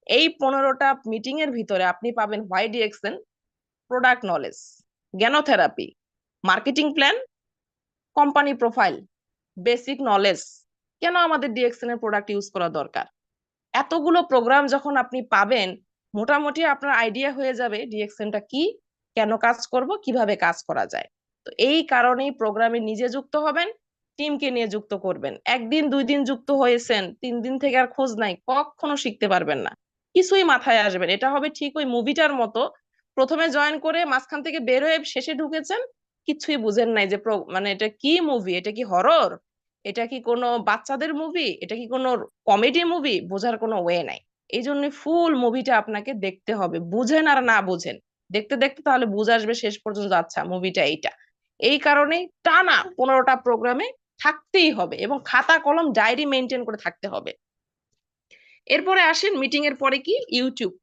এই 15টা মিটিং এর ভিতরে আপনি পাবেন why DXN, product knowledge, ganotherapy, marketing plan, company profile, basic knowledge, কেন আমাদের ডিএক্সএন এর প্রোডাক্ট ইউজ করা দরকার। এতগুলো প্রোগ্রাম যখন আপনি পাবেন, মোটামুটি আপনার আইডিয়া হয়ে যাবে ডিএক্সএনটা কি, কেন কাজ করব, কিভাবে কাজ করা যায়। তো এই কারণেই প্রোগ্রামে নিজে যুক্ত হবেন, টিমকে নিয়ে যুক্ত করবেন। 1 দিন 2 দিন যুক্ত হয়েছেন, 3 দিন থেকে আর খোঁজ নাই, কখনো শিখতে পারবেন না, কিছুই মাথায় আসবেন। এটা হবে ঠিক ওই মুভিটার মতো, প্রথমে জয়েন করে মাঝখান থেকে বের হয়ে শেষে ঢুকেছেন, কিছুই বুঝেন নাই যে মানে এটা কি মুভি, এটা কি হরর, এটা কি কোনো বাচ্চাদের মুভি, এটা কি কোনো কমেডি মুভি, বোঝার কোনো ওয়ে নাই। এই জন্য ফুল মুভিটা আপনাকে দেখতে হবে, বুঝেন আর না বুঝেন, দেখতে দেখতে তাহলে বুঝে আসবে শেষ পর্যন্ত, আচ্ছা মুভিটা এইটা। এই কারণে টানা 15টা প্রোগ্রামে থাকতেই হবে, এবং খাতা কলম ডায়েরি মেনটেন করে থাকতে হবে। এরপরে আসেন মিটিং এর পরে কি, ইউটিউব।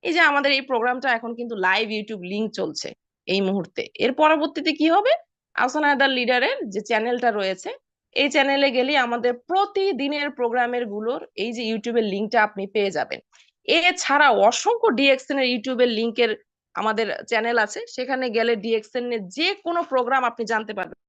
এই যে আমাদের এই প্রোগ্রামটা এখন কিন্তু লাইভ ইউটিউব লিংক চলছে এই মুহূর্তে। এর পরবর্তীতে কি হবে, আহসান হায়দার লিডারের যে চ্যানেলটা রয়েছে এই চ্যানেলে গেলে আমাদের প্রতিদিনের প্রোগ্রামের গুলোর এই যে ইউটিউবের লিংকটা আপনি পেয়ে যাবেন। এছাড়া অসংখ্য ডিএক্সএন এর ইউটিউবের লিংকের আমাদের চ্যানেল আছে, সেখানে গেলে ডিএক্সএন এর যে কোনো প্রোগ্রাম আপনি জানতে পারবেন।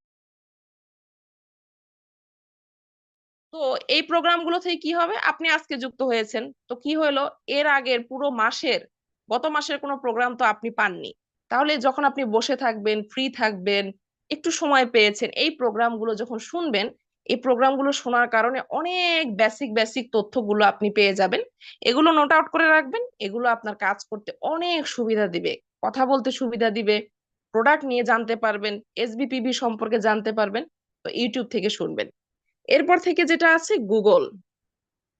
তো এই প্রোগ্রামগুলো থেকে কি হবে, আপনি আজকে যুক্ত হয়েছেন তো কি হলো, এর আগের পুরো মাসের গত মাসের কোনো প্রোগ্রাম তো আপনি পাননি। তাহলে যখন আপনি বসে থাকবেন, ফ্রি থাকবেন, একটু সময় পেয়েছেন, এই প্রোগ্রামগুলো যখন শুনবেন, এই প্রোগ্রামগুলো শোনার কারণে অনেক বেসিক বেসিক তথ্যগুলো আপনি পেয়ে যাবেন। এগুলো নোট আউট করে রাখবেন, এগুলো আপনার কাজ করতে অনেক সুবিধা দিবে, কথা বলতে সুবিধা দিবে, প্রোডাক্ট নিয়ে জানতে পারবেন, এসবিপিবি সম্পর্কে জানতে পারবেন। তো ইউটিউব থেকে শুনবেন। এরপর থেকে যেটা আছে গুগল।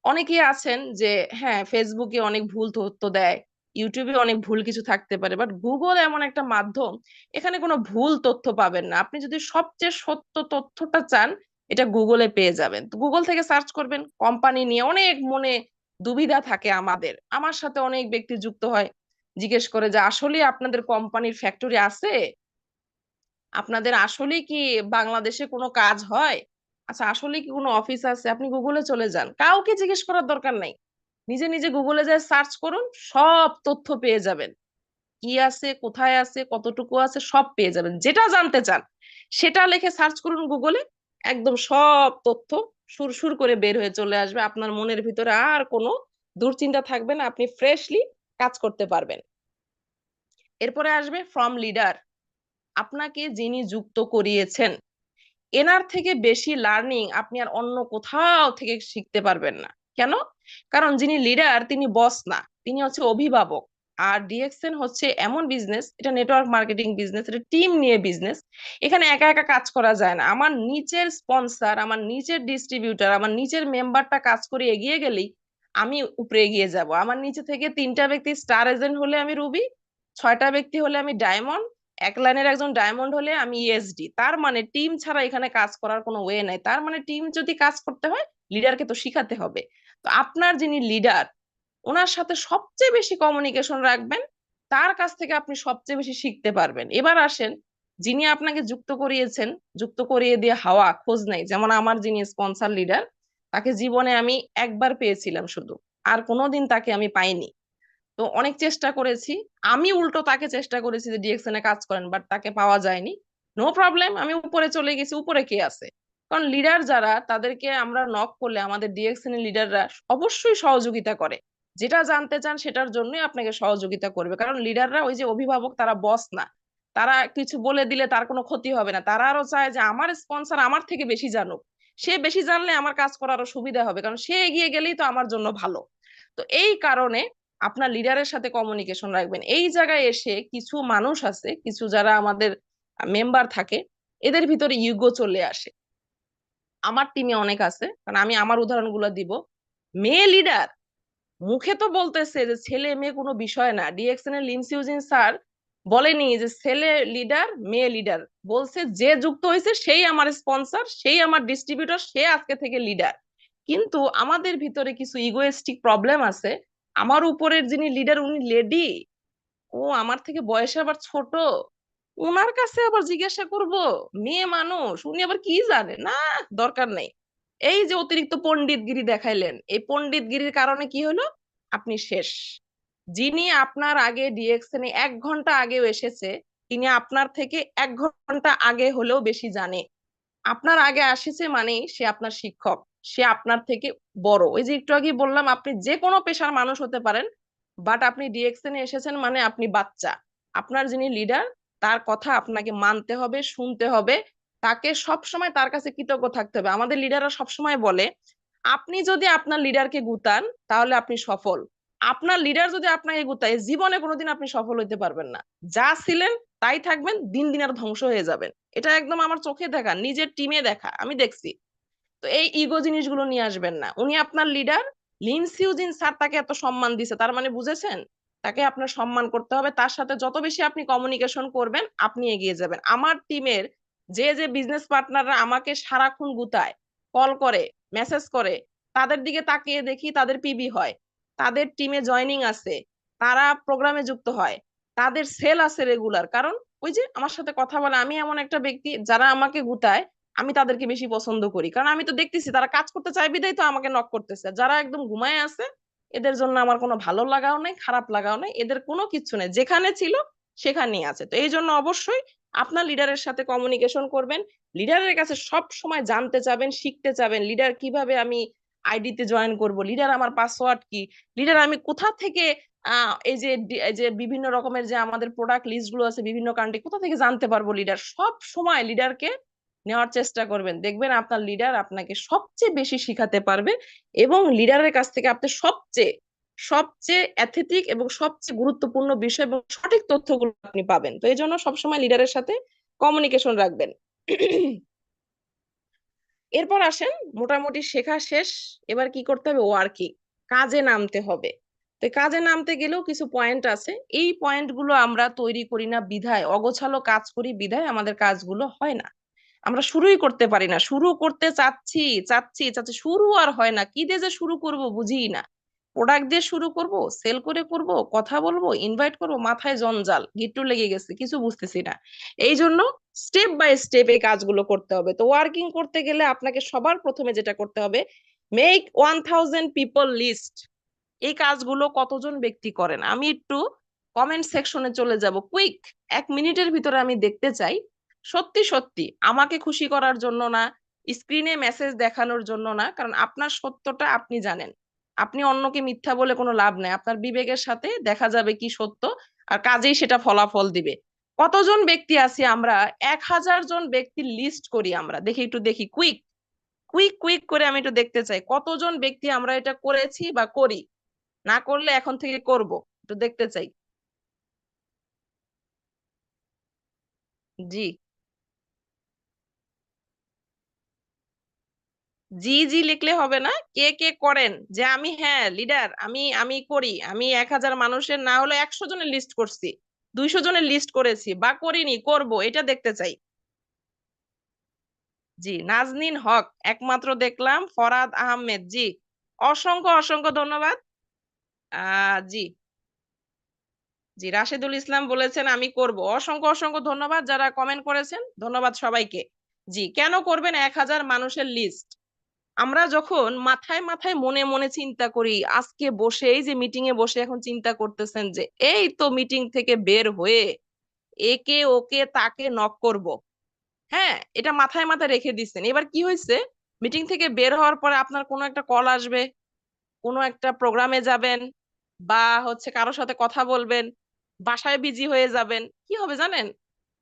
অনেকেই আছেন যে হ্যাঁ ফেসবুকে অনেক ভুল তথ্য দেয়, ইউটিউবে অনেক ভুল কিছু থাকতে পারে, বাট গুগল এমন একটা মাধ্যম, এখানে কোনো ভুল তথ্য পাবেন না। আপনি যদি সবচেয়ে সত্য তথ্যটা চান, এটা গুগলে পেয়ে যাবেন। তো গুগল থেকে সার্চ করবেন। কোম্পানি নিয়ে অনেক মনে দুবিধা থাকে আমাদের, আমার সাথে অনেক ব্যক্তি যুক্ত হয়, জিজ্ঞেস করে যে আসলে আপনাদের কোম্পানির ফ্যাক্টরি আছে, আপনাদের আসলে কি বাংলাদেশে কোনো কাজ হয়, আচ্ছা আসলে কি কোনো অফিস আছে। আপনি গুগলে চলে যান, কাউকে জিজ্ঞেস করার দরকার নাই, নিজে নিজে গুগলে যায় সার্চ করুন, সব তথ্য পেয়ে যাবেন, কি আছে, কোথায় আছে, কতটুকু আছে, সব পেয়ে যাবেন। যেটা জানতে চান সেটা লিখে সার্চ করুন গুগলে, একদম সব তথ্য সুরসুর করে বের হয়ে চলে আসবে। আপনার মনের ভিতরে আর কোনো দুশ্চিন্তা থাকবে না, আপনি ফ্রেশলি কাজ করতে পারবেন। এরপরে আসবে ফ্রম লিডার। আপনাকে যিনি যুক্ত করিয়েছেন, এনার থেকে বেশি লার্নিং আপনি আর অন্য কোথাও থেকে শিখতে পারবেন না। কেন? কারণ যিনি লিডার তিনি বস না, তিনি হচ্ছে অভিভাবক। আর ডিএক্সএন হচ্ছে এমন বিজনেস, এটা নেটওয়ার্ক মার্কেটিং বিজনেস, এটা টিম নিয়ে বিজনেস। এখানে একা একা কাজ করা যায় না। আমার নিচের স্পন্সর, আমার নিচের ডিস্ট্রিবিউটর, আমার নিচের মেম্বারটা কাজ করে এগিয়ে গেলেই আমি উপরে এগিয়ে যাব। আমার নিচে থেকে 3টা ব্যক্তি স্টার এজেন্ট হলে আমি রুবি, 6টা ব্যক্তি হলে আমি ডায়মন্ড, এক লাইনের একজন ডায়মন্ড হলে আমি ইএসডি। তার মানে টিম ছাড়া এখানে কাজ করার কোনো ওয়ে নাই। তার মানে টিম যদি কাজ করতে হয়, লিডারকে তো শিখাতে হবে। তো আপনার যিনি লিডার, ওনার সাথে সবচেয়ে বেশি কমিউনিকেশন রাখবেন, তার কাছ থেকে আপনি সবচেয়ে বেশি শিখতে পারবেন। এবার আসেন, যিনি আপনাকে যুক্ত করিয়েছেন, যুক্ত করিয়ে দিয়ে হাওয়া খোঁজ নাই, যেমন আমার যিনি স্পন্সর লিডার, তাকে জীবনে আমি একবার পেয়েছিলাম শুধু, আর কোনোদিন তাকে আমি পাইনি। তো অনেক চেষ্টা করেছি, আমি উল্টো তাকে চেষ্টা করেছি যে ডিএক্সএন এ কাজ করেন, বাট তাকে পাওয়া যায়নি। নো প্রবলেম, আমি উপরে চলে গেছি। উপরে কে আছে? কারণ লিডার যারা, তাদেরকে আমরা নক করলে আমাদের ডিএক্সএন এর লিডাররা অবশ্যই সহযোগিতা করে। যেটা জানতে চান সেটার জন্যই আপনাকে সহযোগিতা করবে, কারণ লিডাররা ওই যে অভিভাবক, তারা বস না। তারা কিছু বলে দিলে তার কোনো ক্ষতি হবে না, তারা আরো চায় যে আমার স্পন্সর আমার থেকে বেশি জানুক, সে বেশি জানলে আমার কাজ করার আরো সুবিধা হবে, কারণ সে এগিয়ে গেলেই তো আমার জন্য ভালো। তো এই কারণে আপনার লিডারের সাথে কমিউনিকেশন রাখবেন। এই জায়গায় এসে কিছু মানুষ আছে, কিছু যারা আমাদের মেম্বার থাকে, এদের ভিতরে ইগো চলে আসে। আমার টিমে অনেক আছে, কারণ আমি আমার উদাহরণগুলো দিব। মেয়ে লিডার মুখে তো বলতেছে যে ছেলে মেয়ে কোনো বিষয় না, ডিএক্সএন এর লিমসিউজিন স্যার বলেনি যে ছেলে লিডার মেয়ে লিডার, বলছে যে যুক্ত হয়েছে সেই আমার স্পন্সর, সেই আমার ডিস্ট্রিবিউটর, সে আজকে থেকে লিডার। কিন্তু আমাদের ভিতরে কিছু ইগোয়েস্টিক প্রবলেম আছে। আমার উপরের যিনি লিডার উনি লেডি, ও আমার থেকে বয়সে আবার ছোট, উনার কাছে আবার জিজ্ঞাসা করব, মেয়ে মানুষ উনি আবার কি জানে না, দরকার নেই। এই যে অতিরিক্ত পণ্ডিতগিরি দেখাইলেন, এই পণ্ডিতগিরির কারণে কি হলো, আপনি শেষ। যিনি আপনার আগে ডিএক্সএন এ 1 ঘন্টা আগেও এসেছে, তিনি আপনার থেকে 1 ঘন্টা আগে হলেও বেশি জানে। আপনার আগে আসেছে মানেই সে আপনার শিক্ষক, সে আপনার থেকে বড়। ওই যে একটু আগে বললাম, আপনি যে কোনো পেশার মানুষ হতে পারেন, বাট আপনি ডিএক্সএন এ এসেছেন মানে আপনি বাচ্চা। আপনার যিনি লিডার, তার কথা আপনাকে মানতে হবে, শুনতে হবে, তাকে সব সময় তার কাছে কৃতজ্ঞ থাকতে হবে। আমাদের লিডাররা সবসময় বলে, আপনি যদি আপনার লিডারকে গুতান তাহলে আপনি সফল, আপনার লিডার যদি আপনাকে গুতায় জীবনে কোনোদিন আপনি সফল হইতে পারবেন না। যা ছিলেন তাই থাকবেন, দিন দিন আর ধ্বংস হয়ে যাবেন। এটা একদম আমার চোখে দেখা, নিজের টিমে দেখা, আমি দেখছি। তো এই ইগো জিনিসগুলো নিয়ে আসবেন না। উনি আপনার লিডার, লিনসিউজিন স্যার তাকে এত সম্মান দিছে, তার মানে বুঝেছেন, তাকে আপনার সম্মান করতে হবে। তার সাথে যত বেশি আপনি কমিউনিকেশন করবেন, আপনি এগিয়ে যাবেন। আমার টিমের যে যে বিজনেস পার্টনাররা আমাকে সারাক্ষণ গুতায়, কল করে, মেসেজ করে, তাদের দিকে তাকিয়ে দেখি তাদের পিবি হয়, তাদের টিমে জয়নিং আছে, তারা প্রোগ্রামে যুক্ত হয়, তাদের সেল আছে রেগুলার, কারণ ওই যে আমার সাথে কথা বলে, আমি এমন একটা ব্যক্তি যারা আমাকে গুতায় আমি তাদেরকে বেশি পছন্দ করি, কারণ আমি তো দেখতেছি তারা কাজ করতে চায় বিধায় তো আমাকে নক করতেছে। যারা একদম ঘুমায় আছে এদের জন্য আমার কোনো ভালো লাগাও নাই, খারাপ লাগাও নাই, এদের কোনো কিচ্ছু নেই, যেখানে ছিল সেখানেই আছে। তো এই জন্য অবশ্যই আপনার লিডারের সাথে কমিউনিকেশন করবেন, লিডারের কাছে সব সময় জানতে চাবেন, শিখতে চাবেন, লিডার কিভাবে আমি আইডিতে জয়েন করব, লিডার আমার পাসওয়ার্ড কি, লিডার আমি কোথা থেকে এই যে বিভিন্ন রকমের যে আমাদের প্রোডাক্ট লিস্ট গুলো আছে বিভিন্ন কান্ট্রি, কোথা থেকে জানতে পারবো, লিডার সব সময় লিডারকে নেওয়ার চেষ্টা করবেন, দেখবেন আপনার লিডার আপনাকে সবচেয়ে বেশি শিখাতে পারবে এবং লিডারের কাছ থেকে আপনি সবচেয়ে সবচেয়ে অ্যাথেটিক এবং সবচেয়ে গুরুত্বপূর্ণ বিষয় এবং সঠিক তথ্যগুলো আপনি পাবেন। তো এই জন্য সবসময় লিডারের সাথে কমিউনিকেশন রাখবেন। এরপর আসেন, মোটামুটি শেখা শেষ, এবার কি করতে হবে, ওয়ার্কিং, কাজে নামতে হবে। তো কাজে নামতে গেলেও কিছু পয়েন্ট আছে, এই পয়েন্ট গুলো আমরা তৈরি করি না বিধায়, অগোছালো কাজ করি বিধায় আমাদের কাজগুলো হয় না, আমরা শুরুই করতে পারি না, শুরু করতে চাচ্ছি চাচ্ছি চাচ্ছি, শুরু আর হয় না, কি দিয়ে যে শুরু করব বুঝি না, প্রোডাক্ট দিয়ে শুরু করব, সেল করে করব, কথা বলবো, ইনভাইট করব, মাথায় জঞ্জাল গিট্টু লেগে গেছে, কিছু বুঝতেছি না। এই জন্য স্টেপ বাই স্টেপ এই কাজগুলো করতে হবে। তো ওয়ার্কিং করতে গেলে আপনাকে সবার প্রথমে যেটা করতে হবে, মেক 1000 পিপল লিস্ট। এই কাজগুলো কতজন ব্যক্তি করেন, আমি একটু কমেন্ট সেকশনে চলে যাব, কুইক 1 মিনিটের ভিতরে আমি দেখতে চাই, সত্যি সত্যি আমাকে খুশি করার জন্য না, স্ক্রিনে মেসেজ দেখানোর জন্য না, কারণ আপনার সত্যটা আপনি জানেন, আপনি অন্যকে মিথ্যা বলে কোনো লাভ নেই, আপনার বিবেকের সাথে দেখা যাবে কি সত্য, আর কাজেই সেটা ফলাফল দিবে। কতজন ব্যক্তি আছি আমরা, 1000 জন ব্যক্তির লিস্ট করি আমরা, দেখি একটু দেখি, কুইক কুইক কুইক করে আমি একটু দেখতে চাই কতজন ব্যক্তি আমরা এটা করেছি বা করি, না করলে এখন থেকে করব, একটু দেখতে চাই। জি, জি জি লিখলে হবে না, কে কে করেন, যে আমি হ্যাঁ লিডার, আমি আমি করি, আমি 1000 মানুষের না হলে 100 জনের লিস্ট করছি, 200 জনের লিস্ট করেছি বা করিনি, করব, এটা দেখতে চাই। জি, নাজনীন হক একমাত্র দেখলাম, ফরাদ আহমেদ, জি অসংখ্য অসংখ্য ধন্যবাদ। জি, জি রাশেদুল ইসলাম বলেছেন আমি করব, অসংখ্য অসংখ্য ধন্যবাদ যারা কমেন্ট করেছেন, ধন্যবাদ সবাইকে। জি, কেন করবেন 1000 মানুষের লিস্ট, আমরা যখন মাথায় মাথায় মনে মনে চিন্তা করি, আজকে বসে এই যে মিটিং এ বসে এখন চিন্তা করতেছেন যে এই তো মিটিং থেকে বের হয়ে একে ওকে তাকে নক করব, হ্যাঁ এটা মাথায় মাথায় রেখে দিচ্ছেন, এবার কি হয়েছে, মিটিং থেকে বের হওয়ার পরে আপনার কোনো একটা কল আসবে, কোনো একটা প্রোগ্রামে যাবেন বা হচ্ছে কারোর সাথে কথা বলবেন, বাসায় বিজি হয়ে যাবেন, কি হবে জানেন,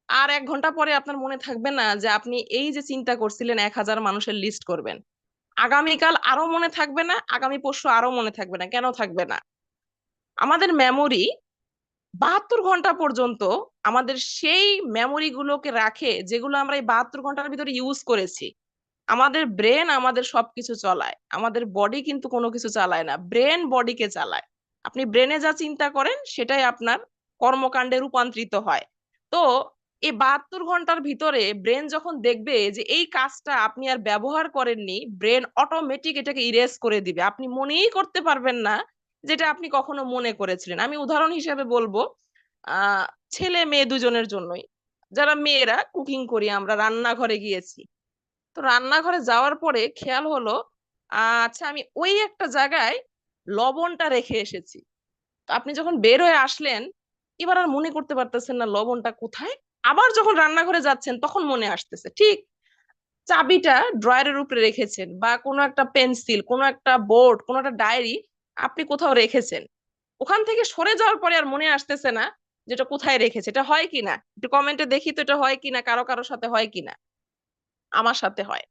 আর 1 ঘন্টা পরে আপনার মনে থাকবে না যে আপনি এই যে চিন্তা করছিলেন 1000 মানুষের লিস্ট করবেন, আগামীকাল আরো মনে থাকবে না, আগামী পরশু আরো মনে থাকবে না, কেন থাকবে না, আমাদের মেমোরি 72 ঘন্টা পর্যন্ত আমাদের সেই মেমোরি গুলোকে রাখে যেগুলো আমরা এই 72 ঘন্টার ভিতরে ইউজ করেছি। আমাদের ব্রেন আমাদের সবকিছু চালায়, আমাদের বডি কিন্তু কোনো কিছু চালায় না, ব্রেন বডিকে চালায়, আপনি ব্রেনে যা চিন্তা করেন সেটাই আপনার কর্মকাণ্ডে রূপান্তরিত হয়। তো এই 72 ঘন্টার ভিতরে ব্রেন যখন দেখবে যে এই কাজটা আপনি আর ব্যবহার করেননি, ব্রেন অটোমেটিক এটাকে ইরেজ করে দিবে, আপনি মনেই করতে পারবেন না যেটা আপনি কখনো মনে করেছিলেন। আমি উদাহরণ হিসেবে বলবো, আহ ছেলে মেয়ে দুজনের জন্যই, যারা মেয়েরা কুকিং করি, আমরা রান্নাঘরে গিয়েছি, তো রান্নাঘরে যাওয়ার পরে খেয়াল হলো, আচ্ছা আমি ওই একটা জায়গায় লবণটা রেখে এসেছি, তো আপনি যখন বের হয়ে আসলেন এবার আর মনে করতে পারতেছেন না লবণটা কোথায়, আবার যখন রান্নাঘরে যাচ্ছেন তখন মনে আসতেছে, ঠিক চাবিটা ড্রয়ারের উপরে রেখেছেন বা কোনো একটা পেন্সিল, কোনো একটা বোর্ড, কোনো একটা ডায়েরি আপনি কোথাও রেখেছেন, ওখান থেকে সরে যাওয়ার পরে আর মনে আসতেছে না যেটা কোথায় রেখেছে। এটা হয় কিনা একটু কমেন্টে দেখি তো, এটা হয় কিনা, কারো কারোর সাথে হয় কিনা, আমার সাথে হয়।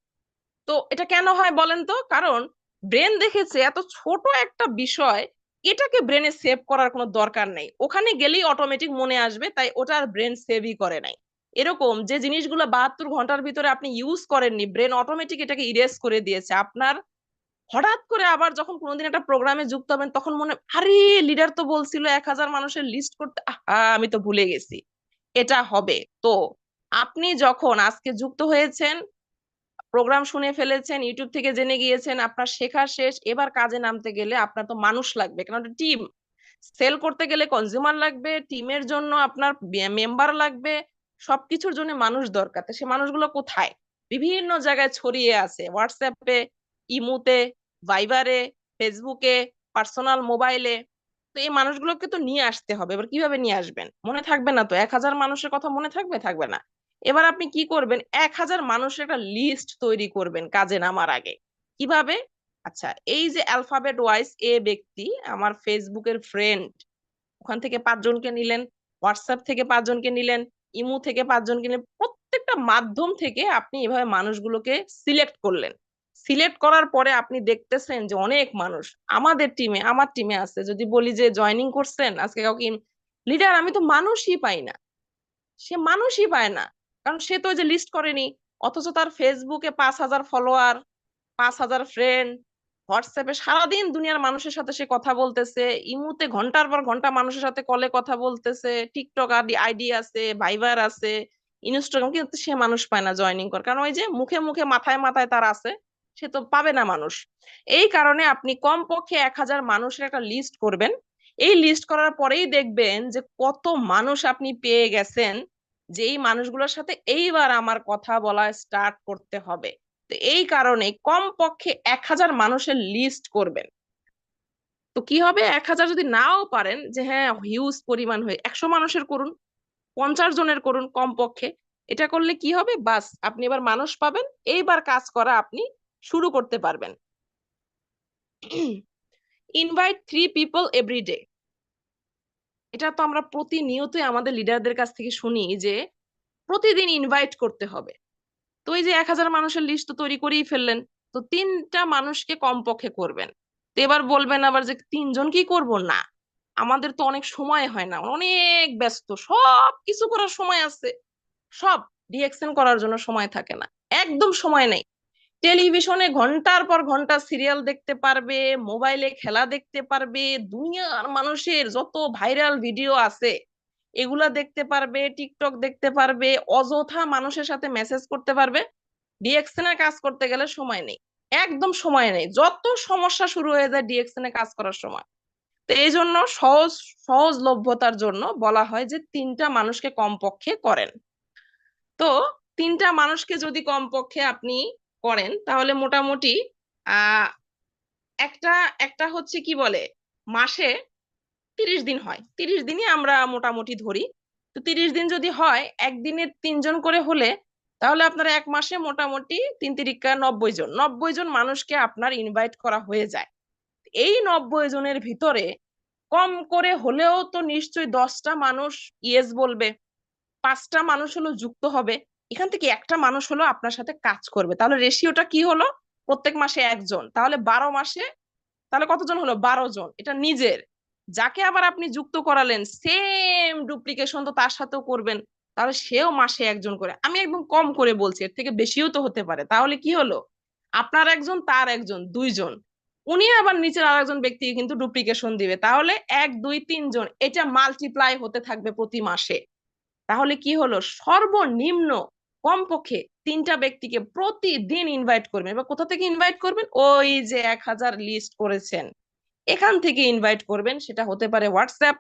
তো এটা কেন হয় বলেন তো, কারণ ব্রেন দেখেছে এত ছোট একটা বিষয়, এটাকে ব্রেনে সেভ করার কোনো দরকার নেই, ওখানে গেলেই অটোমেটিক মনে আসবে, তাই ওটা আর ব্রেন সেভই করে নাই। এরকম যে জিনিসগুলো 72 ঘন্টার ভিতরে আপনি ইউজ করেননি, ব্রেন অটোমেটিক এটাকে ইরেজ করে দিয়েছে, আপনার হঠাৎ করে আবার যখন কোনোদিন একটা প্রোগ্রামে যুক্ত হবেন তখন মনে, আরে লিডার তো বলছিল 1000 মানুষের লিস্ট করতে, আমি তো ভুলে গেছি, এটা হবে। তো আপনি যখন আজকে যুক্ত হয়েছেন, প্রোগ্রাম শুনে ফেলেছেন, ইউটিউব থেকে জেনে গিয়েছেন, আপনার শেখা শেষ, এবার কাজে নামতে গেলে আপনার তো মানুষ লাগবে, কারণ টিম, সেল করতে গেলে কনজিউমার লাগবে, টিমের জন্য আপনার মেম্বার লাগবে, সবকিছুর জন্য মানুষ দরকার। তো সে মানুষগুলো কোথায়? বিভিন্ন জায়গায় ছড়িয়ে আছে, হোয়াটসঅ্যাপে, ইমুতে, ভাইবারে, ফেসবুকে, পার্সোনাল মোবাইলে। তো এই মানুষগুলোকে তো নিয়ে আসতে হবে। এবার কিভাবে নিয়ে আসবেন? মনে থাকবে না তো, 1000 মানুষের কথা মনে থাকবে? থাকবে না। এবার আপনি কি করবেন, 1000 মানুষের একটা লিস্ট তৈরি করবেন কাজে নামার আগে। কিভাবে? আচ্ছা, এই যে অ্যালফাবেট ওয়াইজ এ ব্যক্তি আমার ফেসবুকের ফ্রেন্ড, ওখান থেকে 5 জনকে নিলেন, হোয়াটসঅ্যাপ থেকে 5 জনকে নিলেন, ইমু থেকে 5 জনকে নিলেন, প্রত্যেকটা মাধ্যম থেকে আপনি এভাবে মানুষগুলোকে সিলেক্ট করলেন। সিলেক্ট করার পরে আপনি দেখতেছেন যে অনেক মানুষ আমাদের টিমে, আমার টিমে আছে, যদি বলি যে জয়েনিং করছেন আজকে কাউকে, লিডার আমি তো মানুষই পাই না। সে মানুষই পায় না, কারণ সে তো ওই যে লিস্ট করেনি। অথচ তার ফেসবুকে 5,000 ফলোয়ার, 5,000 ফ্রেন্ড, হোয়াটসঅ্যাপে সারাদিন দুনিয়ার মানুষের সাথে সে কথা বলতেছে, ইমুতে ঘন্টার পর ঘন্টা মানুষের সাথে কলে কথা বলতেছে, টিকটক আইডি আছে, ভাইবার আছে, ইনস্টাগ্রাম, কিন্তু সে মানুষ পায় না জয়েনিং কর, কারণ ওই যে মুখে মুখে মাথায় মাথায় তার আছে, সে তো পাবে না মানুষ। এই কারণে আপনি কমপক্ষে 1000 মানুষের একটা লিস্ট করবেন। এই লিস্ট করার পরেই দেখবেন যে কত মানুষ আপনি পেয়ে গেছেন, যে এই মানুষগুলোর সাথে এইবার আমার কথা বলা স্টার্ট করতে হবে। তো এই কারণে কমপক্ষে 1000 মানুষের লিস্ট করবেন। তো কি হবে, 1000 যদি নাও পারেন, যে হ্যাঁ হিউজ পরিমাণ হয়ে 100 মানুষের করুন, 50 জনের করুন কমপক্ষে। এটা করলে কি হবে, বাস আপনি এবার মানুষ পাবেন, এইবার কাজ করা আপনি শুরু করতে পারবেন। Invite 3 people every day. এটা তো আমরা প্রতিনিয়তই আমাদের লিডারদের কাছ থেকে শুনি যে প্রতিদিন ইনভাইট করতে হবে। তো এই যে 1000 মানুষের লিস্ট তো তৈরি করেই ফেললেন, তো 3টা মানুষকে কমপক্ষে করবেন। তো এবার বলবেন আবার যে 3 জন কি করব, না আমাদের তো অনেক সময় হয় না, অনেক ব্যস্ত, সব কিছু করার সময় আছে, সব রিঅ্যাকশন করার জন্য সময় থাকে না, একদম সময় নেই। টেলিভিশনে ঘন্টার পর ঘন্টা সিরিয়াল দেখতে পারবে, মোবাইলে খেলা দেখতে পারবে, দুনিয়ার মানুষের যত ভাইরাল ভিডিও আছে এগুলা দেখতে পারবে, টিকটক দেখতে পারবে, অযথা মানুষের সাথে মেসেজ করতে পারবে। ডিএকশনের কাজ করতে গেলে সময় নেই, একদম সময় নেই, যত সমস্যা শুরু হয়ে যায় ডিএকশনে কাজ করার সময়। তো এই জন্য সহজলভ্যতার জন্য বলা হয় যে 3টা মানুষকে কমপক্ষে করেন। তো 3টা মানুষকে যদি কমপক্ষে আপনি করেন, তাহলে মোটামুটি আহ একটা একটা হচ্ছে কি বলে, মাসে 30 দিন হয়, 30 দিনই আমরা মোটামুটি ধরি। তো 30 দিন যদি হয়, একদিনে 3 জন করে হলে, তাহলে আপনার এক মাসে মোটামুটি 3 তিরিকা 90 জন, 90 জন মানুষকে আপনার ইনভাইট করা হয়ে যায়। এই 90 জনের ভিতরে কম করে হলেও তো নিশ্চয়ই 10টা মানুষ ইয়েস বলবে, 5টা মানুষ হলো যুক্ত হবে, এখান থেকে একটা মানুষ হলো আপনার সাথে কাজ করবে। তাহলে রেশিওটা কি হলো, প্রত্যেক মাসে 1 জন, তাহলে 12 মাসে তাহলে কতজন হলো, 12 জন। এটা নিজের, যাকে আবার আপনি যুক্ত করালেন সেম ডুপ্লিকেশন তো তার সাথেও করবেন, তাহলে সেও মাসে 1 জন করে। আমি একদম কম করে বলছি, এর থেকে বেশিও তো হতে পারে। তাহলে কি হলো, আপনার 1 জন, তার 1 জন, 2 জন, উনি আবার নিচের আরেকজন ব্যক্তিকে কিন্তু ডুপ্লিকেশন দিবে, তাহলে 1 2 3 জন, এটা মাল্টিপ্লাই হতে থাকবে প্রতি মাসে। তাহলে কি হলো, সর্বনিম্ন কমপক্ষে 3টা ব্যক্তিকে প্রতিদিন ইনভাইট করবেন। এবার কোথা থেকে ইনভাইট করবেন, ওই যে 1000 লিস্ট করেছেন এখান থেকে ইনভাইট করবেন। সেটা হতে পারে হোয়াটসঅ্যাপ,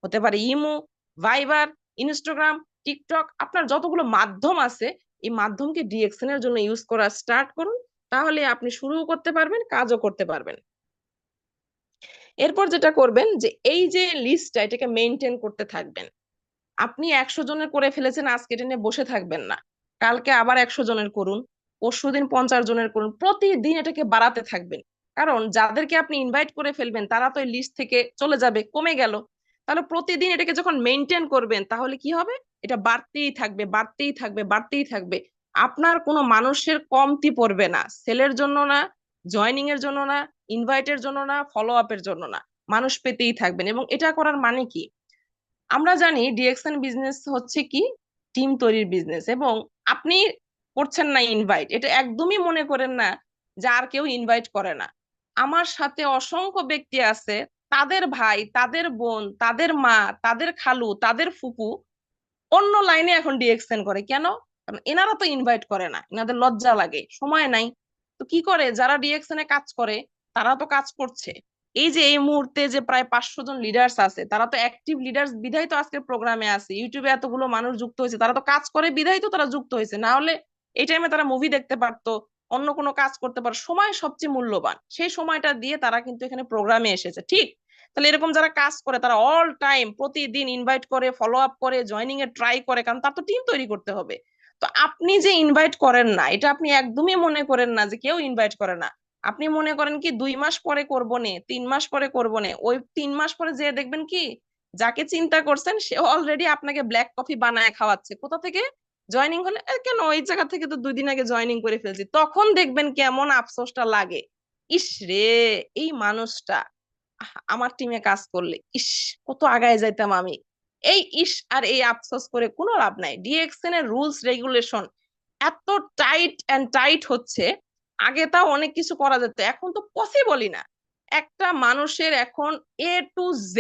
হতে পারে ইমো, ভাইবার, ইনস্টাগ্রাম, টিকটক, আপনার যতগুলো মাধ্যম আছে এই মাধ্যমকে ডিএকশন এর জন্য ইউজ করা স্টার্ট করুন, তাহলে আপনি শুরু করতে পারবেন, কাজও করতে পারবেন। এরপর যেটা করবেন, যে এই যে লিস্টটা এটাকে মেনটেন করতে থাকবেন। আপনি 100 জনের করে ফেলেছেন, আজকে এটা নিয়ে বসে থাকবেন না, কালকে আবার 100 জনের করুন, পরশুদিন 50 জনের করুন, প্রতিদিন এটাকে বাড়াতে থাকবেন। কারণ যাদেরকে আপনি ইনভাইট করে ফেলবেন তারা তো এই লিস্ট থেকে চলে যাবে, কমে গেল। তাহলে প্রতিদিন এটাকে যখন মেনটেন করবেন, তাহলে কি হবে, এটা বাড়তেই থাকবে, বাড়তেই থাকবে, বাড়তেই থাকবে। আপনার কোনো মানুষের কমতি পড়বে না, সেলের জন্য না, জয়নিং এর জন্য না, ইনভাইটের জন্য না, ফলো আপের জন্য না, মানুষ পেতেই থাকবেন। এবং এটা করার মানে কি, আমরা জানি ডিএকশন বিজনেস হচ্ছে কি, টিম তৈরির বিজনেস। এবং আপনি করছেন না ইনভাইট, এটা একদমই মনে করেন না যে আর কেউ ইনভাইট করে না। আমার সাথে অসংখ্য ব্যক্তি আছে, তাদের ভাই, তাদের বোন, তাদের মা, তাদের খালু, তাদের ফুপু অন্য লাইনে এখন ডিএকশন করে। কেন? কারণ এনারা তো ইনভাইট করে না, এনাদের লজ্জা লাগে, সময় নাই। তো কি করে, যারা ডিএকশনে কাজ করে তারা তো কাজ করছে, এই যে এই মুহূর্তে যে প্রায় 500 জন লিডার্স আছে, তারা তো অ্যাক্টিভ লিডার্স বিধায় তো আজকের প্রোগ্রামে আছে, ইউটিউবে এতগুলো মানুষ যুক্ত হয়েছে, তারা তো কাজ করে বিধায় তো তারা যুক্ত হয়েছে, না হলে এই টাইমে তারা মুভি দেখতে পারতো, অন্য কোনো কাজ করতে পারতো। সময় সবচেয়ে মূল্যবান, সেই সময়টা দিয়ে তারা কিন্তু এখানে প্রোগ্রামে এসেছে, ঠিক? তাহলে এরকম যারা কাজ করে তারা অল টাইম প্রতিদিন ইনভাইট করে, ফলো আপ করে, জয়নিং এ ট্রাই করে, কারণ তার তো টিম তৈরি করতে হবে। তো আপনি যে ইনভাইট করেন না, এটা আপনি একদমই মনে করেন না যে কেউ ইনভাইট করে না। আপনি মনে করেন কি 2 মাস পরে করবো নে, 3 মাস পরে করবো নে, ওই 3 মাস পরে যে দেখবেন কি যাকে চিন্তা করছেন সে অলরেডি আপনাকে ব্ল্যাক কফি বানায় খাওয়াচ্ছে। কোথা থেকে? জয়নিং হলে কেন ওই জায়গা থেকে তো 2 দিন আগে জয়নিং করে ফেলছি। তখন দেখবেন কেমন আফসোসটা লাগে, ইস রে, এই মানুষটা আমার টিমে কাজ করলে ইস কত আগায় যাইতাম আমি। এই ইস আর এই আফসোস করে কোনো লাভ নাই। ডিএক্সএন এর রুলস রেগুলেশন এত টাইট এন্ড টাইট হচ্ছে, আগে তাও অনেক কিছু করা যেত, এখন তো পসিবলই না। একটা মানুষের এখন A to Z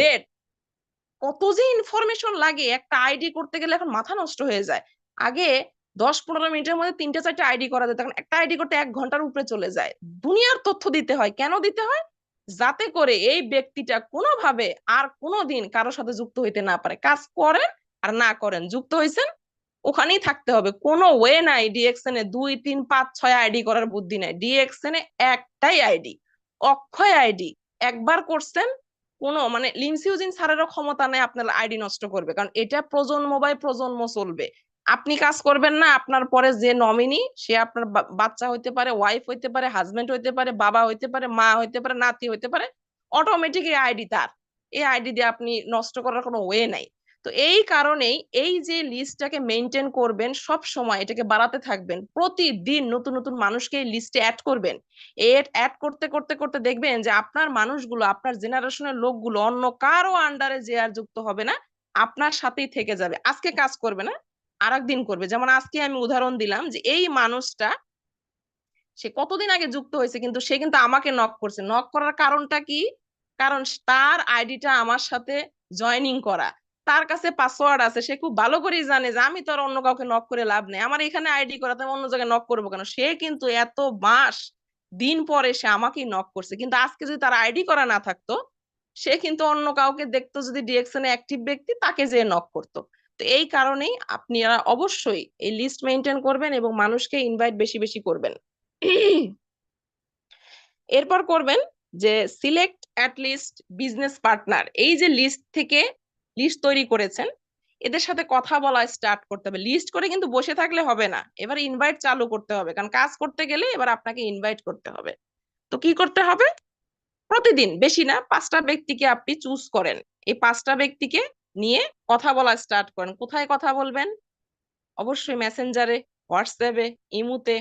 কত যে ইনফরমেশন লাগে একটা আইডি করতে গেলে, এখন মাথা নষ্ট হয়ে যায়। আগে 10-15 মিনিটের মধ্যে 3-4টে আইডি করা যেত, এখন একটা আইডি করতে 1 ঘন্টার উপরে চলে যায়। দুনিয়ার তথ্য দিতে হয়, কেন দিতে হয়? যাতে করে এই ব্যক্তিটা কোনোভাবে আর কোনোদিন কারোর সাথে যুক্ত হইতে না পারে। কাজ করেন আর না করেন, যুক্ত হয়েছেন ওখানেই থাকতে হবে, কোনো ওয়ে নাই ডিএক্সএন এ 2-3-5-6 আইডি করার বুদ্ধি নাই। ডিএক্সএন এ একটাই আইডি, অক্ষয় আইডি। একবার করছেন, কোনো মানে লিনসিউজিন স্যারেরও ক্ষমতা নেই আপনার আইডি নষ্ট করবে, কারণ এটা প্রজন্ম বাই প্রজন্ম চলবে। আপনি কাজ করবেন না, আপনার পরে যে নমিনি সে আপনার বাচ্চা হইতে পারে, ওয়াইফ হইতে পারে, হাজবেন্ড হইতে পারে, বাবা হইতে পারে, মা হইতে পারে, নাতি হইতে পারে, অটোমেটিক এই আইডি তার। এই আইডি দিয়ে আপনি নষ্ট করার কোনো ওয়ে নাই। তো এই কারণেই এই যে লিস্টটাকে মেনটেন করবেন, সব সময় এটাকে বাড়াতে থাকবেন, প্রতিদিন নতুন নতুন মানুষকে এই লিস্টে অ্যাড করবেন। অ্যাড করতে করতে করতে দেখবেন যে আপনার মানুষগুলো, আপনার জেনারেশনের লোকগুলো অন্য কারো আন্ডারে যে আর যুক্ত হবে না, আপনার সাথেই থেকে যাবে। আজকে কাজ করবে না, আরেকদিন করবে। যেমন আজকে আমি উদাহরণ দিলাম যে এই মানুষটা সে কতদিন আগে যুক্ত হয়েছে, কিন্তু সে কিন্তু আমাকে নক করছে। নক করার কারণটা কি? কারণ তার আইডিটা আমার সাথে জয়নিং করা, তার কাছে পাসওয়ার্ড আছে, সে খুব ভালো করেই জানে যে আমি তো আর অন্য কাউকে নক করে লাভ নেই, আমার এখানে আইডি করা, আমি অন্য জায়গায় নক করবো কেন। সে কিন্তু এত মাস দিন পরে সে আমাকেই নক করছে, কিন্তু আজকে যদি তার আইডি করা না থাকতো, সে কিন্তু অন্য কাউকে দেখতো, যদি ডিএক্সএন এ অ্যাক্টিভ ব্যক্তি তাকে যে নক করতো। তো এই কারণেই আপনারা অবশ্যই এই লিস্ট মেনটেন করবেন এবং মানুষকে ইনভাইট বেশি বেশি করবেন। এরপর করবেন যে select at least business partner. এই যে লিস্ট থেকে লিস্ট তৈরি করেছেন, এদের সাথে কথা বলা স্টার্ট করতে হবে। লিস্ট করে কিন্তু বসে থাকলে হবে না, এবার ইনভাইট চালু করতে হবে, কারণ কাজ করতে গেলে এবার আপনাকে ইনভাইট করতে হবে। তো কি করতে হবে? প্রতিদিন, বেশি না, 5টা ব্যক্তিকে আপনি চুজ করেন, এই 5টা ব্যক্তিকে নিয়ে কথা বলা স্টার্ট করেন। কোথায় কথা বলবেন? অবশ্যই মেসেঞ্জারে, হোয়াটসঅ্যাপে, ইমুতে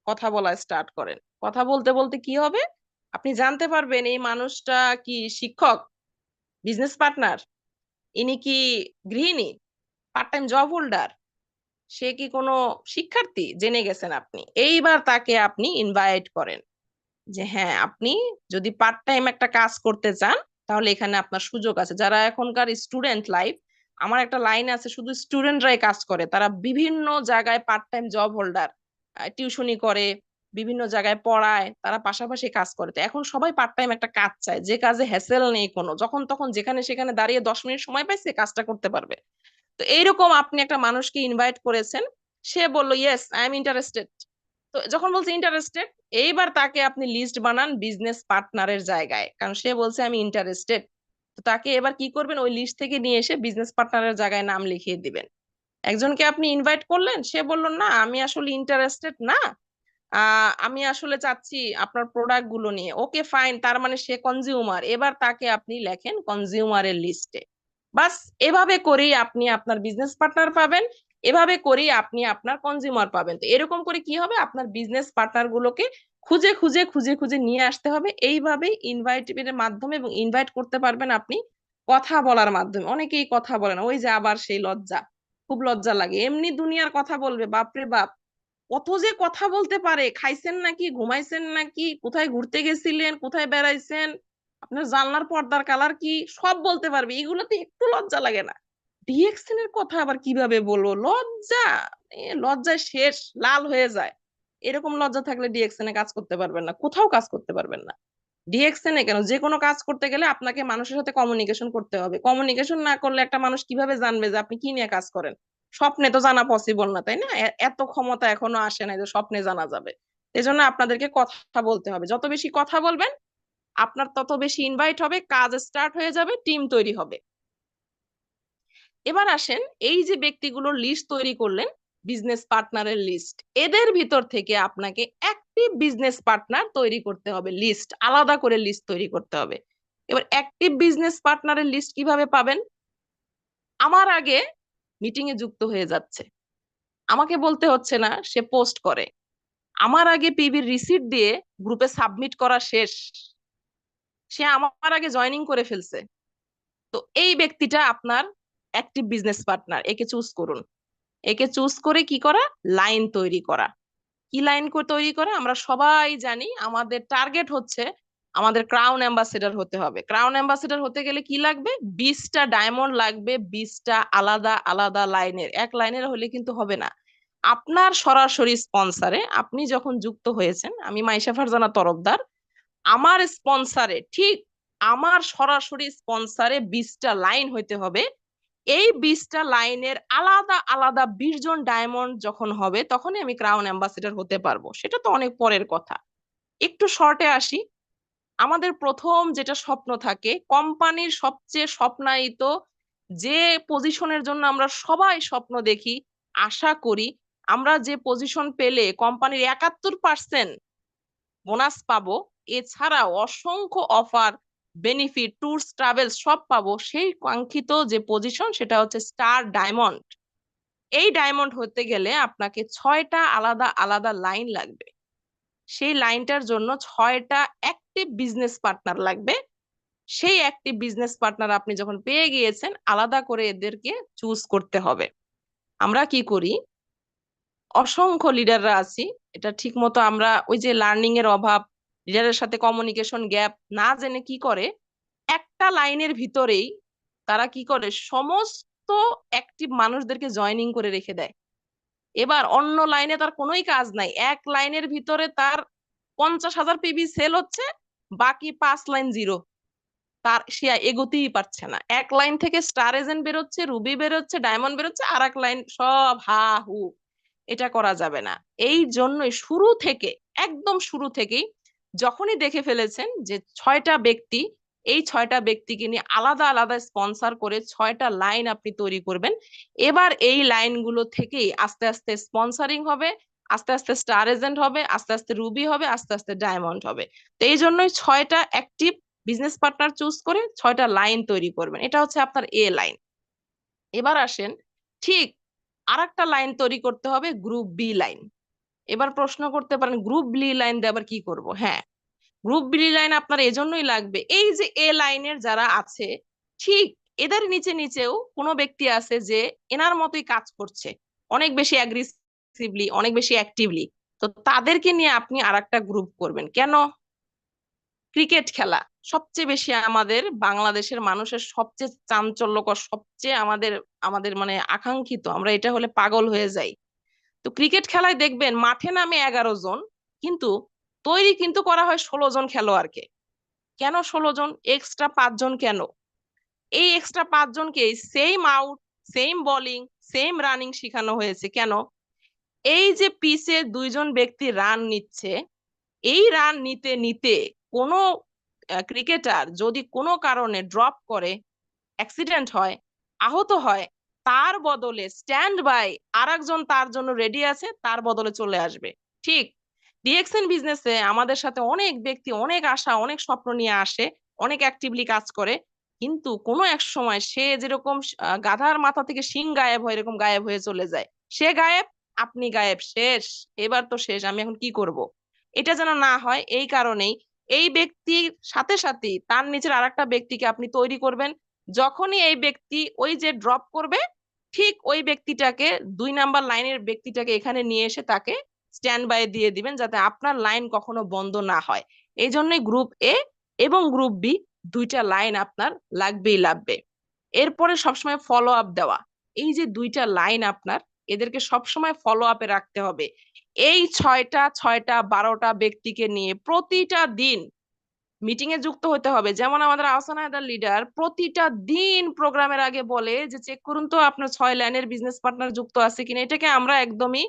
কথা বলা স্টার্ট করেন। কথা বলতে বলতে কি হবে, আপনি জানতে পারবেন এই মানুষটা কি শিক্ষক, বিজনেস পার্টনার, ইনি কি গৃহিণী, পার্ট টাইম জব হোল্ডার, সে কি কোনো শিক্ষার্থী, জেনে গেছেন আপনি। এইবার তাকে আপনি ইনভাইট করেন যে হ্যাঁ, আপনি যদি পার্ট টাইম একটা কাজ করতে চান তাহলে এখানে আপনার সুযোগ আছে। যারা এখনকার স্টুডেন্ট লাইফ, আমার একটা লাইন আছে, শুধু স্টুডেন্টরাই কাজ করে, তারা বিভিন্ন জায়গায় পার্ট টাইম জব হোল্ডার, টিউশনি করে, বিভিন্ন জায়গায় পড়ায়, তারা পাশাপাশি কাজ করে। তো এখন সবাই পার্ট টাইম একটা কাজ চায়, যে কাজে হ্যাসেল নেই কোনো, যখন তখন যেখানে সেখানে দাঁড়িয়ে 10 মিনিট সময় পাইছে কাজটা করতে পারবে। তো এইরকম আপনি একটা মানুষকে ইনভাইট করেছেন, সে বলল ইয়েস আই এম ইন্টারেস্টেড। তো যখন বলছে ইন্টারেস্টেড, এইবার তাকে আপনি লিস্ট বানান বিজনেস পার্টনারের জায়গায়, কারণ সে বলছে আমি ইন্টারেস্টেড। তো তাকে এবার কি করবেন, ওই লিস্ট থেকে নিয়ে এসে বিজনেস পার্টনারের জায়গায় নাম লিখিয়ে দিবেন। একজনকে আপনি ইনভাইট করলেন, সে বলল না আমি আসলে ইন্টারেস্টেড না, আমি আসলে চাচ্ছি আপনার প্রোডাক্ট গুলো নিয়ে। ওকে ফাইন, তার মানে সে কনজিউমার, এবার তাকে আপনি লেখেন কনজিউমারের লিস্টে। বাস, এভাবে করেই আপনি আপনার বিজনেস পার্টনার পাবেন, এভাবে করেই আপনি আপনার কনজিউমার পাবেন। তো এরকম করে কি হবে, আপনার বিজনেস পার্টনার গুলোকে খুঁজে খুঁজে খুঁজে খুঁজে নিয়ে আসতে হবে। এইভাবেই ইনভাইটের মাধ্যমে, এবং ইনভাইট করতে পারবেন আপনি কথা বলার মাধ্যমে। অনেকেই কথা বলে না, ওই যে আবার সেই লজ্জা, খুব লজ্জা লাগে, এমনি দুনিয়ার কথা বলবে, বাপরে বাপ কত যে কথা বলতে পারে, খাইছেন নাকি, ঘুমাইছেন নাকি, কোথায় ঘুরতে গেছিলেন, কোথায় বেড়াইছেন, আপনার জানলার পর্দার কালার কি, সব বলতে পারবে। এগুলোতে একটু লজ্জা লাগে না? ডিএক্সএন এর কথা আবার কিভাবে বলবো, লজ্জা, লজ্জায় শেষ, লাল হয়ে যায়। এরকম লজ্জা থাকলে ডিএক্সএন এ কাজ করতে পারবেন না, কোথাও কাজ করতে পারবেন না। ডিএক্সএন এ কেন, যে কোনো কাজ করতে গেলে আপনাকে মানুষের সাথে কমিউনিকেশন করতে হবে। কমিউনিকেশন না করলে একটা মানুষ কিভাবে জানবে যে আপনি কি নিয়ে কাজ করেন? স্বপ্নে তো জানা পসিবল না, তাই না? এত ক্ষমতা এখনো আসে নাই যে স্বপ্নে জানা যাবে। এজন্য আপনাদেরকে কথা বলতে হবে। যত বেশি কথা বলবেন আপনার তত বেশি ইনভাইট হবে, কাজ স্টার্ট হয়ে যাবে, টিম তৈরি হবে। এবার আসেন, এই যে ব্যক্তিগুলোর লিস্ট তৈরি করলেন, বিজনেস পার্টনারের লিস্ট, এদের ভিতর থেকে আপনাকে অ্যাক্টিভ বিজনেস পার্টনার তৈরি করতে হবে, লিস্ট আলাদা করে লিস্ট তৈরি করতে হবে। এবার অ্যাক্টিভ বিজনেস পার্টনারের লিস্ট কিভাবে পাবেন? আমার আগে মিটিং এ যুক্ত হয়ে যাচ্ছে, আমাকে বলতে হচ্ছে না, সে পোস্ট করে। আমার আগে পিবির রিসিট দিয়ে গ্রুপে সাবমিট করা শেষ, সে আমার আগে জয়েনিং করে ফেলছে। তো এই ব্যক্তিটা আপনার অ্যাক্টিভ বিজনেস পার্টনার, একে চুজ করুন। একে চুজ করে কি করা? লাইন তৈরি করা। কি লাইন তৈরি করা? আমরা সবাই জানি আমাদের টার্গেট হচ্ছে আমাদের ক্রাউন অ্যাম্বাসেডর হতে হবে। ক্রাউন অ্যাম্বাসেডর হতে গেলে কি লাগবে? 20টা ডায়মন্ড লাগবে, 20টা আলাদা আলাদা লাইনের। এক লাইনের হলে কিন্তু হবে না। আপনার সরাসরি স্পন্সরে আপনি যখন যুক্ত হয়েছেন, আমি মাইশা ফারজানা তরফদার, আমার স্পন্সরে, ঠিক আমার সরাসরি স্পন্সরে 20টা লাইন হইতে হবে। এই 20টা লাইনের আলাদা আলাদা 20 জন ডায়মন্ড যখন হবে, তখনই আমি ক্রাউন অ্যাম্বাসেডর হতে পারবো। সেটা তো অনেক পরের কথা। একটু শর্টে আসি। আমাদের প্রথম যেটা স্বপ্ন থাকে, কোম্পানির সবচেয়ে স্বপ্নায়িত যে পজিশনের জন্য আমরা সবাই স্বপ্ন দেখি, আশা করি, আমরা যে পজিশন পেলে কোম্পানির 71% বোনাস পাবো, এছাড়াও অসংখ্য অফার, বেনিফিট, ট্যুরস, ট্রাভেল সব পাবো, সেই কাঙ্ক্ষিত যে পজিশন সেটা হচ্ছে স্টার ডায়মন্ড। এই ডায়মন্ড হতে গেলে আপনাকে 6টা আলাদা আলাদা লাইন লাগবে। সেই লাইনটার জন্য 6টা অ্যাক্টিভ বিজনেস পার্টনার লাগবে। সেই অ্যাক্টিভ বিজনেস পার্টনার আপনি যখন পেয়ে গিয়েছেন, আলাদা করে এদেরকে চুজ করতে হবে। আমরা কি করি, অসংখ্য লিডাররা আছি, এটা ঠিক মতো আমরা ওই যে লার্নিং এর অভাব, লিডারের সাথে কমিউনিকেশন গ্যাপ, না জেনে কি করে, একটা লাইনের ভিতরেই তারা কি করে, সমস্ত অ্যাক্টিভ মানুষদেরকে জয়েনিং করে রেখে দেয়। এবার অন্য লাইনে তার কোনোই কাজ নাই, এক লাইনের ভিতরে তার 50,000 পিবি সেল হচ্ছে, বাকি 5 লাইন জিরো। তার সে এগোতেই পারছে না। এক লাইন থেকে স্টার এজেন্ট বেরোচ্ছে, রুবি বেরোচ্ছে, ডায়মন্ড বেরোচ্ছে, আর এক লাইন সব হা হু। এটা করা যাবে না। এই জন্যই শুরু থেকে, একদম শুরু থেকেই যখনই দেখে ফেলেছেন যে 6টা ব্যক্তি, এই 6টা ব্যক্তিকে নিয়ে আলাদা আলাদা স্পন্সর করে 6টা লাইন আপনি তৈরি করবেন। এবার এই লাইনগুলো থেকেই আস্তে আস্তে স্পন্সরিং হবে, আস্তে আস্তে স্টার এজেন্ট হবে, আস্তে আস্তে রুবি হবে, আস্তে আস্তে ডায়মন্ড হবে। তো এই জন্যই 6টা অ্যাক্টিভ বিজনেস পার্টনার চুজ করে 6টা লাইন তৈরি করবেন। এটা হচ্ছে আপনার এ লাইন। এবার আসেন, ঠিক আরেকটা লাইন তৈরি করতে হবে, গ্রুপ বি লাইন। এবার প্রশ্ন করতে পারেন, গ্রুপ বি লাইন দিয়ে আবার কি করব? হ্যাঁ, গ্রুপ বি লাইন আপনার এজন্যই লাগবে, এই যে এ লাইনের যারা আছে, ঠিক এদের নিচে নিচেও কোনো ব্যক্তি আছে যে এনার মতোই কাজ করছে, অনেক বেশি অ্যাগ্রেসিভলি, অনেক বেশি অ্যাক্টিভলি। তো তাদেরকে নিয়ে আপনি আরেকটা গ্রুপ করবেন। কেন? ক্রিকেট খেলা সবচেয়ে বেশি আমাদের বাংলাদেশের মানুষের সবচেয়ে চাঞ্চল্যকর, সবচেয়ে আমাদের আমাদের মানে আকাঙ্ক্ষিত, আমরা এটা হলে পাগল হয়ে যাই। তো ক্রিকেট খেলায় দেখবেন মাঠে নামে 11 জন, কিন্তু তৈরি কিন্তু করা হয় 16 জন খেলোয়াড়কে। কেন 16 জন? এক্সট্রা 5 জন কেন? এই এক্সট্রা 5 জনকে same out, same bowling, same running শেখানো হয়েছে। কেন? এই যে পিচে 2 জন ব্যক্তি রান নিচ্ছে, এই রান নিতে নিতে কোনো ক্রিকেটার যদি কোনো কারণে ড্রপ করে, অ্যাক্সিডেন্ট হয়, আহত হয়, তার বদলে স্ট্যান্ড বাই আরেকজন তার জন্য রেডি আছে, তার বদলে চলে আসবে। ঠিক ডিএক্সএন বিজনেসে আমাদের সাথে অনেক ব্যক্তি অনেক আশা, অনেক স্বপ্ন নিয়ে আসে, অনেক অ্যাক্টিভলি কাজ করে, কিন্তু কোনো এক সময় সে যেরকম গাধার মাথা থেকে শিং গায়েব হয়, এরকম গায়েব হয়ে চলে যায়। সে গায়েব, আপনি গায়েব, শেষ। এবার তো শেষ, আমি এখন কি করব? এটা যেন না হয়, এই কারণেই এই ব্যক্তির সাথে সাথে তার নিচের আরেকটা ব্যক্তিকে আপনি তৈরি করবেন। যখনই এই ব্যক্তি ওই যে ড্রপ করবে, ঠিক ওই ব্যক্তিটাকে, 2 নাম্বার লাইনের ব্যক্তিটাকে এখানে নিয়ে এসে তাকে স্ট্যান্ড বাই দিয়ে দিবেন, যাতে আপনার লাইন কখনো বন্ধ না হয়। এই জন্যই গ্রুপ এ এবং গ্রুপ বি 2টা লাইন আপনার লাগবেই লাগবে। এরপরে সবসময় ফলো আপ দেওয়া। এই যে 2টা লাইন আপনার, এদেরকে সবসময় ফলো আপে রাখতে হবে। এই 6টা 12টা ব্যক্তিকে নিয়ে প্রতিটা দিন মিটিং এ যুক্ত হতে হবে। যেমন আমাদের আহসান হায়দার লিডার প্রতিটা দিন প্রোগ্রামের আগে বলে যে চেক করুন তো আপনার 6 লাইনের বিজনেস পার্টনার যুক্ত আছে কিনা। এটাকে আমরা একদমই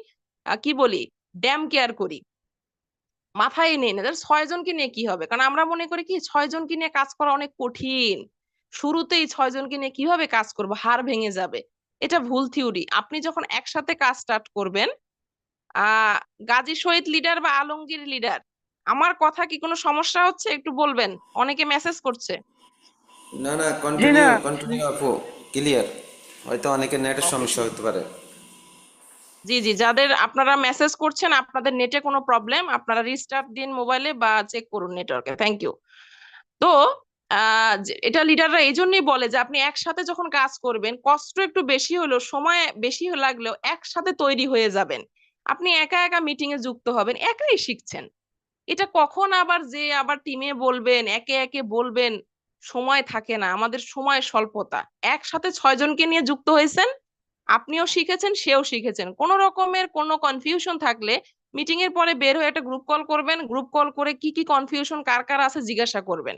কি বলি, ড্যাম কেয়ার করি, মাথায় নেই না। 6 জনকে নিয়ে কি হবে, কারণ আমরা মনে করি কি 6 জনকে নিয়ে কাজ করা অনেক কঠিন, শুরুতেই 6 জনকে নিয়ে কিভাবে কাজ করব, হাড় ভেঙে যাবে। এটা ভুল থিওরি। আপনি যখন একসাথে কাজ স্টার্ট করবেন, আহ গাজী শহীদ লিডার বা আলমগীর লিডার, আমার কথা কি কোনো সমস্যা হচ্ছে একটু বলবেন, অনেকে মেসেজ করছে। না না, জি না, কন্টিনিউ কন্টিনিউ আপু, ক্লিয়ার। হয়তো অনেকের নেটের ওকে, সমস্যা হতে পারে। জি জি, যাদের আপনারা মেসেজ করছেন আপনাদের নেটে কোনো প্রবলেম, আপনারা রিস্টার্ট দিন মোবাইলে বা চেক করুন নেটওয়ার্কে। Thank you. তো এটা লিডাররা এই জন্যই বলে যে আপনি একসাথে যখন কাজ করবেন, কষ্ট একটু বেশি হলেও, সময় বেশি লাগলেও একসাথে তৈরি হয়ে যাবেন। আপনি একা একা মিটিং এ যুক্ত হবেন, একাই শিখছেন। এটা কখন আবার যে আবার টিমে বলবেন, একে একে বলবেন, সময় থাকে না, আমাদের সময় স্বল্পতা। একসাথে 6 জনকে নিয়ে যুক্ত হয়েছেন, আপনিও শিখেছেন, সেও শিখেছেন। কোন রকমের কোনো কনফিউশন থাকলে মিটিং এর পরে বের হয়ে একটা গ্রুপ কল করবেন, গ্রুপ কল করে কি কি কনফিউশন কার কার আছে জিজ্ঞাসা করবেন,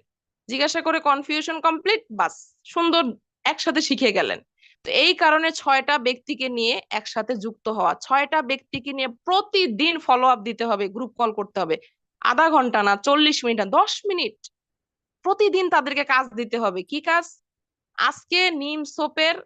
জিজ্ঞাসা করে কনফিউশন কমপ্লিট, বাস, সুন্দর, একসাথে শিখে গেলেন। তো এই কারণে 6টা ব্যক্তিকে নিয়ে একসাথে যুক্ত হওয়া, 6টা ব্যক্তিকে নিয়ে প্রতিদিন ফলো আপ দিতে হবে, গ্রুপ কল করতে হবে, আধা ঘন্টা না, 40 মিনিট না, 10 মিনিট প্রতিদিন তাদেরকে কাজ দিতে হবে। কি কাজ? আজকে নিম সোপের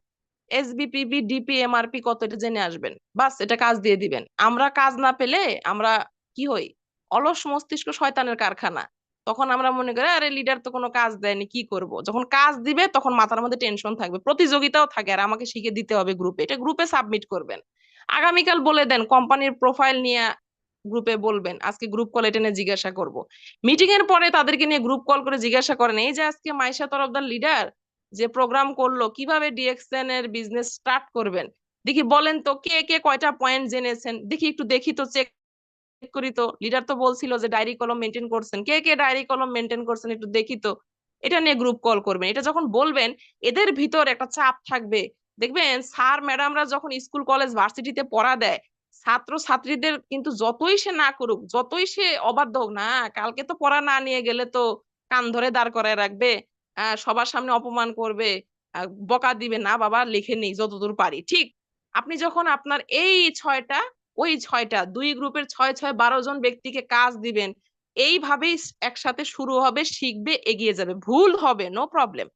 এসবিপিবি ডিপি এমআরপি কত এটা জেনে আসবেন, বাস, এটা কাজ দিয়ে দিবেন। আমরা কাজ না পেলে আমরা কি হই, অলস মস্তিষ্ক শয়তানের কারখানা। তখন আমরা মনে করি আরে লিডার তো কোনো কাজ দেয়নি, কি করব। যখন কাজ দিবে তখন মাথার মধ্যে টেনশন থাকবে, প্রতিযোগিতাও থাকে, আর আমাকে শিখে দিতে হবে গ্রুপে, এটা গ্রুপে সাবমিট করবেন। আগামীকাল বলে দেন কোম্পানির প্রোফাইল নিয়ে গ্রুপে বলবেন, আজকে গ্রুপ কল এটা নিয়ে জিজ্ঞাসা করব। মিটিং এর পরে তাদেরকে নিয়ে গ্রুপ কল করে জিজ্ঞাসা করেন, এই যে আজকে মাইশা তরফদার লিডার যে প্রোগ্রাম করলো কিভাবে ডিএক্সএন এর বিজনেস স্টার্ট করবেন, দেখি বলেন তো কে কে কয়টা পয়েন্ট জেনেছেন, দেখি একটু, দেখি তো, চেক করি তো। লিডার তো বলছিল যে ডায়েরি কলম মেনটেন করছেন, কে কে ডায়েরি কলম মেনটেন করছেন একটু দেখি তো। এটা নিয়ে গ্রুপ কল করবেন। এটা যখন বলবেন, এদের ভিতর একটা চাপ থাকবে। দেখবেন স্যার ম্যাডামরা যখন স্কুল কলেজ ভার্সিটিতে পড়া দেয়, ছাত্র ছাত্রীদের কিন্তু যতই সে না করুক, যতই সে অবাধ্য হোক না, কালকে তো পড়া না নিয়ে গেলে তো কান ধরে দাঁড় করায় রাখবে, সবার সামনে অপমান করবে, বকা দিবে, না বাবা লিখে নেই যতদূর পারি। ঠিক আপনি যখন আপনার এই 6টা, ওই 6টা, দুই গ্রুপের 6 6 12 জন ব্যক্তিকে কাজ দিবেন, এইভাবেই একসাথে শুরু হবে, শিখবে, এগিয়ে যাবে। ভুল হবে, নো প্রবলেম,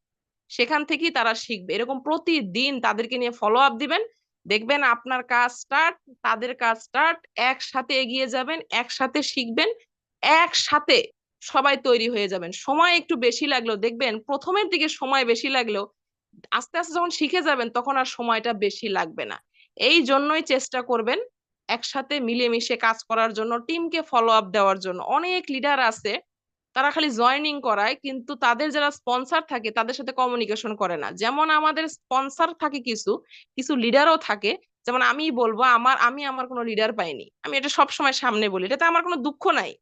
সেখান থেকেই তারা শিখবে। এরকম প্রতিদিন তাদেরকে নিয়ে ফলো আপ দিবেন, দেখবেন আপনার কাজ স্টার্ট, তাদের কাজ স্টার্ট, একসাথে এগিয়ে যাবেন, একসাথে শিখবেন, একসাথে সবাই তৈরি হয়ে যাবেন। সময় একটু বেশি লাগলেও, দেখবেন প্রথমের দিকে সময় বেশি লাগলেও আস্তে আস্তে যখন শিখে যাবেন তখন আর সময়টা বেশি লাগবে না। এই জন্যই চেষ্টা করবেন একসাথে মিলেমিশে কাজ করার জন্য, টিমকে ফলো আপ দেওয়ার জন্য। অনেক লিডার আছে তারা খালি জয়েনিং করায়, কিন্তু তাদের যারা স্পন্সর থাকে তাদের সাথে কমিউনিকেশন করে না। যেমন আমাদের স্পন্সর থাকে কিছু, কিছু লিডারও থাকে। যেমন আমি বলবো, আমি আমার কোনো লিডার পাইনি, আমি এটা সব সময় সামনে বলি, এটাতে আমার কোনো দুঃখ নাই,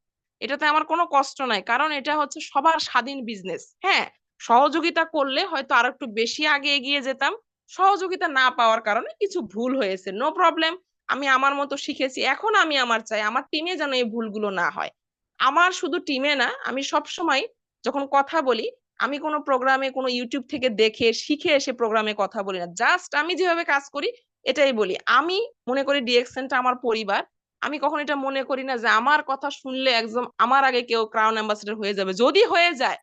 এটাতে আমার কোনো কষ্ট নাই, কারণ এটা হচ্ছে সবার স্বাধীন বিজনেস। হ্যাঁ, সহযোগিতা করলে হয়তো আর একটু বেশি আগে এগিয়ে যেতাম, সহযোগিতা না পাওয়ার কারণে কিছু ভুল হয়েছে, নো প্রবলেম। আমি আমার মতো শিখেছি, এখন আমি আমার চাই আমার টিমে যেন এই ভুলগুলো না হয়। আমার শুধু টিমে না, আমি সব সময় যখন কথা বলি, আমি কোনো প্রোগ্রামে কোনো ইউটিউব থেকে দেখে শিখে এসে প্রোগ্রামে কথা বলি না, জাস্ট আমি যেভাবে কাজ করি এটাই বলি। আমি মনে করি ডিএক্সএনটা আমার পরিবার। আমি কখন এটা মনে করি না যে আমার কথা শুনলে একদম আমার আগে কেউ ক্রাউন অ্যাম্বাসেডর হয়ে যাবে। যদি হয়ে যায়,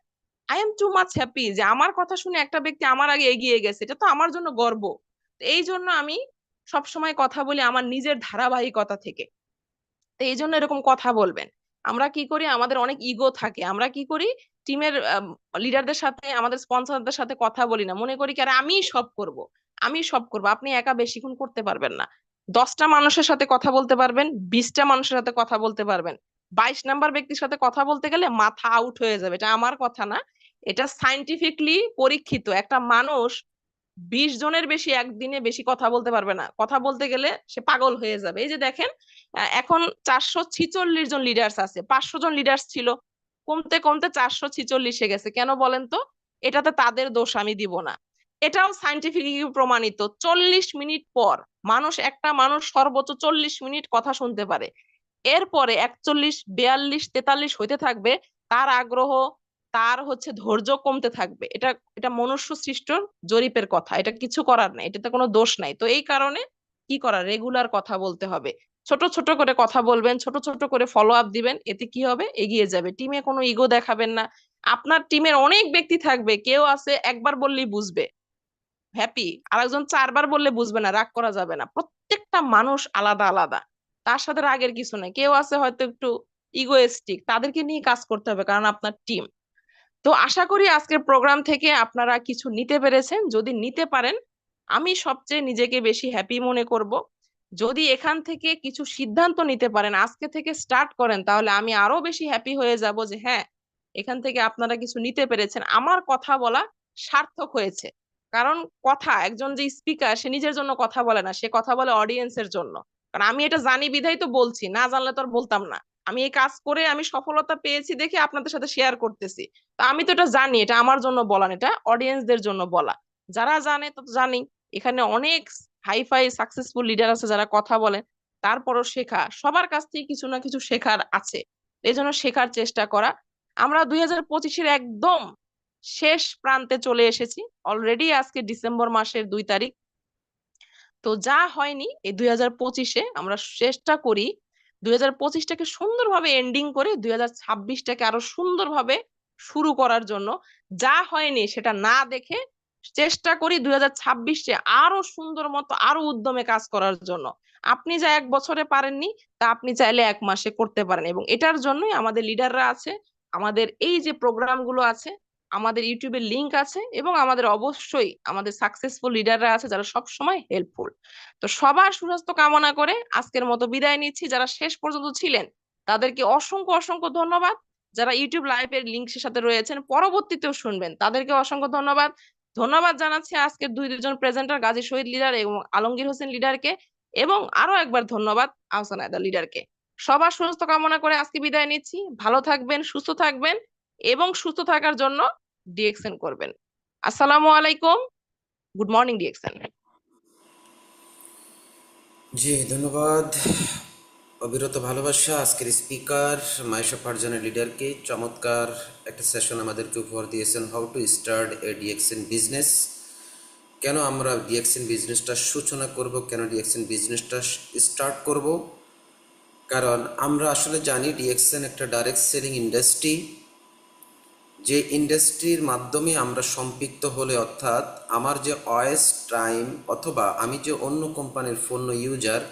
I am too much happy যে আমার কথা শুনে একটা ব্যক্তি আমার আগে এগিয়ে গেছে, এটা তো আমার জন্য গর্ব। এই জন্য আমি সব সময় কথা বলি আমার নিজের ধারাবাহিকতা থেকে। তো এই জন্য এরকম কথা বলবেন। আমরা কি করি, আমাদের অনেক ইগো থাকে, আমরা কি করি, টিমের লিডারদের সাথে, আমাদের স্পন্সরদের সাথে কথা বলি না, মনে করি কি আরে আমি সব করব, আমি সব করব। আপনি একা বেশিক্ষণ করতে পারবেন না। 10টা মানুষের সাথে কথা বলতে পারবেন, 20টা মানুষের সাথে কথা বলতে পারবেন, 22 নাম্বার ব্যক্তির সাথে কথা বলতে গেলে মাথা আউট হয়ে যাবে। এটা আমার কথা না, এটা সাইন্টিফিকলি পরীক্ষিত। একটা মানুষ 20 জনের বেশি একদিনে বেশি কথা বলতে পারবে না, কথা বলতে গেলে সে পাগল হয়ে যাবে। এই যে দেখেন, এখন 446 জন লিডার্স আছে, 500 জন লিডার্স ছিল, কমতে কমতে 446-এ গেছে। কেন বলেন তো? এটাতে তাদের দোষ আমি দিব না, এটাও সাইন্টিফিকলি প্রমাণিত। 40 মিনিট পর একটা মানুষ সর্বোচ্চ 40 মিনিট কথা শুনতে পারে, এরপরে 41 42 43 হইতে থাকবে, তার আগ্রহ, তার হচ্ছে ধৈর্য কমতে থাকবে। এটা এটা মনুষ্য সৃষ্ট জরিপের কথা, এটা কিছু করার নাই, এটাতে কোনো দোষ নাই। তো এই কারণে কি করা, রেগুলার কথা বলতে হবে, ছোট ছোট করে কথা বলবেন, ছোট ছোট করে ফলো আপ দিবেন, এতে কি হবে, এগিয়ে যাবে। টিমে কোনো ইগো দেখাবেন না। আপনার টিমের অনেক ব্যক্তি থাকবে, কেউ আছে একবার বললেই বুঝবে হ্যাপি, আরেকজন চারবার বললে বুঝবে না, রাগ করা যাবে না। প্রত্যেকটা মানুষ আলাদা আলাদা, তার সাথে রাগের কিছু নাই। কেউ আছে হয়তো একটু ইগোয়েস্টিক, তাদেরকে নিয়ে কাজ করতে হবে, কারণ আপনার টিম। তো আশা করি আজকের প্রোগ্রাম থেকে আপনারা কিছু নিতে পেরেছেন। যদি নিতে পারেন, আমি সবচেয়ে নিজেকে বেশি হ্যাপি মনে করব। যদি এখান থেকে কিছু সিদ্ধান্ত নিতে পারেন, আজকে থেকে স্টার্ট করেন, তাহলে আমি আরো বেশি হ্যাপি হয়ে যাব যে হ্যাঁ, এখান থেকে আপনারা কিছু নিতে পেরেছেন, আমার কথা বলা সার্থক হয়েছে। কারণ কথা, একজন যে স্পিকার, সে নিজের জন্য কথা বলে না, সে কথা বলে অডিয়েন্সের জন্য। কারণ আমি এটা জানি বিধাই তো বলছি, না জানলে তো আর বলতাম না। আমি এই কাজ করে আমি সফলতা পেয়েছি দেখে আপনাদের সাথে শেয়ার করতেছি। তা আমি তো এটা জানি, এটা আমার জন্য বলা না, এটা অডিয়েন্সদের জন্য বলা। যারা জানে তো জানি, এখানে অনেক হাইফাই সাকসেসফুল লিডার আছে যারা কথা বলেন, তারপরও শেখা, সবার কাছ থেকে কিছু না কিছু শেখার আছে, এই জন্য শেখার চেষ্টা করা। আমরা 2025-এর একদম শেষ প্রান্তে চলে এসেছি অলরেডি, আজকে ডিসেম্বর মাসের 2 তারিখ। তো যা হয়নি এই 2025-এ, আমরা চেষ্টা করি 2025টাকে সুন্দরভাবে এন্ডিং করে 2026টাকে আরো সুন্দরভাবে শুরু করার জন্য। যা হয়নি সেটা না দেখে চেষ্টা করি 2026-এ আরো সুন্দর মতো, আরো উদ্যমে কাজ করার জন্য। আপনি যা 1 বছরে পারেননি, তা আপনি চাইলে 1 মাসে করতে পারেন। এবং এটার জন্যই আমাদের লিডাররা আছে, আমাদের এই যে প্রোগ্রামগুলো আছে, আমাদের ইউটিউবের লিংক আছে, এবং আমাদের অবশ্যই আমাদের সাকসেসফুল লিডাররা আছে যারা সব সময় হেল্পফুল। তো সবার সুস্বাস্থ্য কামনা করে আজকের মতো বিদায় নিচ্ছি। যারা শেষ পর্যন্ত ছিলেন তাদেরকে অসংখ্য অসংখ্য ধন্যবাদ। যারা ইউটিউব লাইভের লিংকের সাথে রয়েছেন, পরবর্তীতেও শুনবেন, তাদেরকে অসংখ্য ধন্যবাদ। ধন্যবাদ জানাচ্ছি আজকের দুজন প্রেজেন্টার, গাজী শহীদ লিডার এবং আলমগীর হোসেন লিডারকে, এবং আরো একবার ধন্যবাদ আহসান আয়দা লিডারকে। সবার সুস্বাস্থ্য কামনা করে আজকে বিদায় নিচ্ছি। ভালো থাকবেন, সুস্থ থাকবেন, এবং সুস্থ থাকার জন্য ডিএক্সএন করবেন। আসসালামু আলাইকুম, গুড মর্নিং ডিএক্সএন। জি ধন্যবাদ। অবিরত ভালোবাসা আজকের স্পিকার মায়েশা ফারজানের লিডারকে। চমৎকার একটা সেশন আমাদেরকে উপহার দিয়েছেন, how to start a DXN business. কেন আমরা ডিএক্সএন বিজনেসটা সূচনা করব, কেন ডিএক্সএন বিজনেসটা স্টার্ট করব? কারণ আমরা আসলে জানি ডিএক্সএন একটা ডাইরেক্ট সেলিং ইন্ডাস্ট্রি, যে ইন্ডাস্ট্রির মাধ্যমে আমরা সম্পৃক্ত হলে, অর্থাৎ আমার যে ওএস টাইম অথবা আমি যে অন্য কোম্পানির পণ্য ইউজার,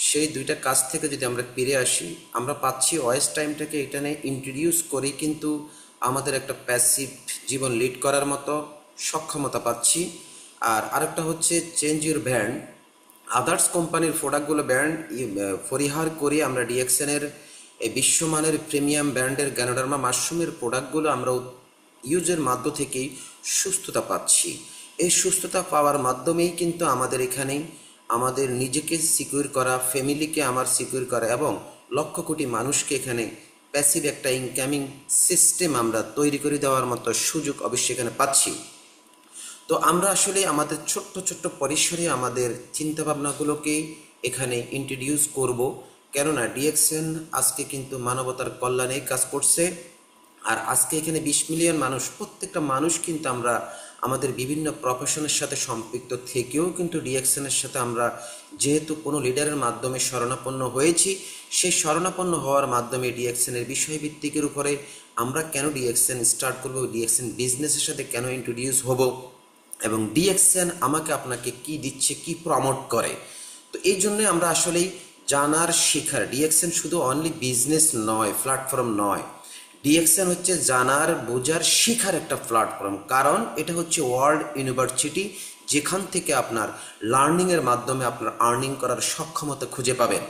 সেই দুইটা কাজ থেকে যদি আমরা ফিরে আসি, আমরা পাচ্ছি ওএস টাইমটাকে এখানে ইন্ট্রোডিউস করি, কিন্তু আমাদের একটা প্যাসিভ জীবন লিড করার মতো সক্ষমতা পাচ্ছি। আর আরেকটা হচ্ছে চেঞ্জ ইউর ব্র্যান্ড, আদার্স কোম্পানির প্রোডাক্টগুলো ব্র্যান্ড পরিহার করে আমরা ডিএক্সএনের এই বিশ্বমানের প্রিমিয়াম ব্র্যান্ডের গ্যানোডার্মা মাশরুমের প্রোডাক্টগুলো আমরা ইউজের মাধ্য থেকেই সুস্থতা পাচ্ছি। এই সুস্থতা পাওয়ার মাধ্যমেই কিন্তু আমাদের এখানে আমাদের নিজেকে সিকিউর করা, ফ্যামিলিকে আমার সিকিউর করা, এবং লক্ষ কোটি মানুষকে এখানে প্যাসিভ একটা ইনকামিং সিস্টেম আমরা তৈরি করে দেওয়ার মতো সুযোগ অবশ্যই এখানে পাচ্ছি। তো আমরা আসলে আমাদের ছোট্ট ছোট্ট পরিসরে আমাদের চিন্তাভাবনাগুলোকে এখানে ইন্ট্রোডিউস করব, কেননা ডিএক্সএন আজকে কিন্তু মানবতার কল্যাণে কাজ করছে। আর আজকে এখানে 20 মিলিয়ন মানুষ, প্রত্যেকটা মানুষ কিন্তু আমরা আমাদের বিভিন্ন প্রফেশনের সাথে সম্পৃক্ত থেকেও কিন্তু ডিএক্সএনের সাথে আমরা যেহেতু কোনো লিডারের মাধ্যমে শরণাপন্ন হয়েছি, সেই শরণাপন্ন হওয়ার মাধ্যমে ডিএক্সএনের বিষয়ভিত্তিকের উপরে আমরা কেন ডিএক্সএন স্টার্ট করব, ডিএক্সএন বিজনেসের সাথে কেন ইন্ট্রোডিউস হব, এবং ডিএক্সএন আমাকে আপনাকে কি দিচ্ছে, কি প্রমোট করে। তো এই জন্য আমরা আসলেই জানার শেখার, ডিএক্সএন শুধু অনলি বিজনেস নয়, প্ল্যাটফর্ম নয়, ডিএক্সএন হচ্ছে জানার, বোঝার, শেখার একটা প্ল্যাটফর্ম। কারণ এটা হচ্ছে ওয়ার্ল্ড ইউনিভার্সিটি, যেখান থেকে আপনার লার্নিংয়ের মাধ্যমে আপনার আর্নিং করার সক্ষমতা খুঁজে পাবেন।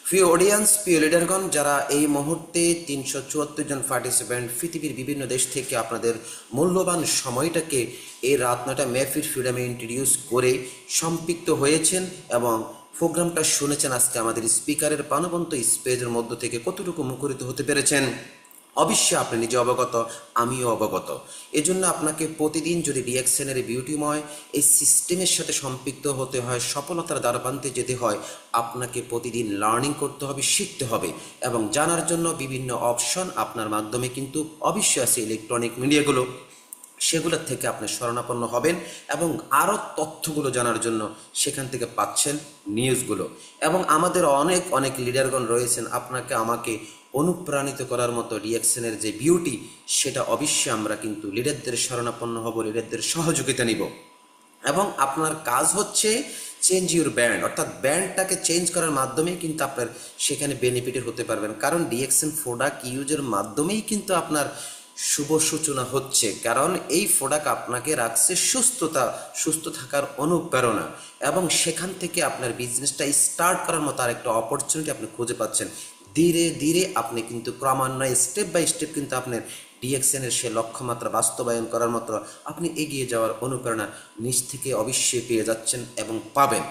প্রিয় অডিয়েন্স, প্রিয় লিডারগণ, যারা এই মুহূর্তে 374 জন পার্টিসিপেন্ট পৃথিবীর বিভিন্ন দেশ থেকে আপনাদের মূল্যবান সময়টাকে এই রাত 9টা মেহফিল ফ্রিডমে ইন্ট্রোডিউস করে সম্পৃক্ত হয়েছেন এবং প্রোগ্রামটা শুনেছেন, আজকে আমাদের স্পিকারের প্রাণবন্ত স্পেজের মধ্য থেকে কতটুকু মুখরিত হতে পেরেছেন, অবশ্যই আপনি নিজে অবগত, আমিও অবগত। এজন্য আপনাকে প্রতিদিন যদি ডিএক্সএনের বিউটিময় এই সিস্টেমের সাথে সম্পৃক্ত হতে হয়, সফলতার দ্বারপ্রান্তে যেতে হয়, আপনাকে প্রতিদিন লার্নিং করতে হবে, শিখতে হবে এবং জানার জন্য বিভিন্ন অপশন আপনার মাধ্যমে কিন্তু অবশ্যই আছে ইলেকট্রনিক মিডিয়াগুলো, সেগুলোর থেকে আপনি শরণাপন্ন হবেন এবং আরও তথ্যগুলো জানার জন্য সেখান থেকে পাচ্ছেন নিউজগুলো। এবং আমাদের অনেক অনেক লিডারগণ রয়েছেন আপনাকে আমাকে অনুপ্রাণিত করার মতো। ডিএক্সএনের যে বিউটি সেটা অবশ্যই আমরা কিন্তু লিডারদের শরণাপন্ন হব, লিডারদের সহযোগিতা নিব। এবং আপনার কাজ হচ্ছে চেঞ্জ ইউর ব্র্যান্ড, অর্থাৎ ব্র্যান্ডটাকে চেঞ্জ করার মাধ্যমেই কিন্তু আপনার সেখানে বেনিফিটেড হতে পারবেন। কারণ ডিএক্সএন প্রোডাক্ট ইউজের মাধ্যমেই কিন্তু আপনার শুভ সূচনা হচ্ছে, কারণ এই প্রোডাক্ট আপনাকে রাখছে সুস্থ থাকার অনুপ্রেরণা এবং সেখান থেকে আপনার বিজনেসটা স্টার্ট করার মতো আরেকটা অপরচুনিটি আপনি খুঁজে পাচ্ছেন। ধীরে ধীরে আপনি কিন্তু ক্রমান্বয়ে স্টেপ বাই স্টেপ কিন্তু আপনার ডিএক্সএনের সে লক্ষ্যমাত্রা বাস্তবায়ন করার মতো আপনি এগিয়ে যাওয়ার অনুপ্রেরণা নিজ থেকে অবশ্যই পেয়ে যাচ্ছেন এবং পাবেন।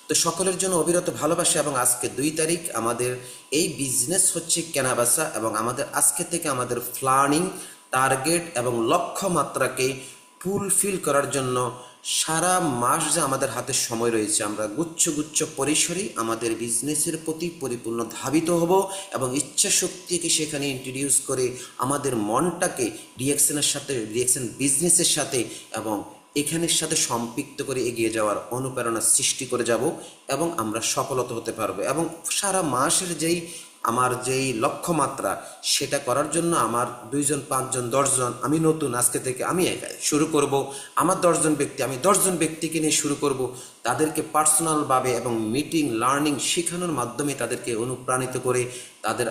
তো সকলের জন্য অবিরত ভালোবাসা এবং আজকে 2 তারিখ আমাদের এই বিজনেস হচ্ছে কেনাবেচা এবং আমাদের আজকে থেকে আমাদের প্ল্যানিং, টার্গেট এবং লক্ষ্যমাত্রাকে ফুলফিল করার জন্য সারা মাস যে আমাদের হাতে সময় রয়েছে, আমরা গুচ্ছ গুচ্ছ পরিসরে আমাদের বিজনেসের প্রতি পরিপূর্ণ ধাবিত হব এবং ইচ্ছা শক্তিকে সেখানে ইন্ট্রোডিউস করে আমাদের মনটাকে ডিএক্সএনের সাথে, ডিএক্সএন বিজনেসের সাথে এবং এখানের সাথে সম্পৃক্ত করে এগিয়ে যাওয়ার অনুপ্রেরণা সৃষ্টি করে যাব এবং আমরা সফলতা হতে পারবো। এবং সারা মাসের আমার যেই লক্ষ্যমাত্রা সেটা করার জন্য আমার 2 জন 5 জন 10 জন, আমি নতুন আজকে থেকে আমি একাই শুরু করব, আমার 10 জন ব্যক্তি, আমি 10 জন ব্যক্তিকে নিয়ে শুরু করব, তাদেরকে পার্সোনালভাবে এবং মিটিং লার্নিং শেখানোর মাধ্যমে তাদেরকে অনুপ্রাণিত করে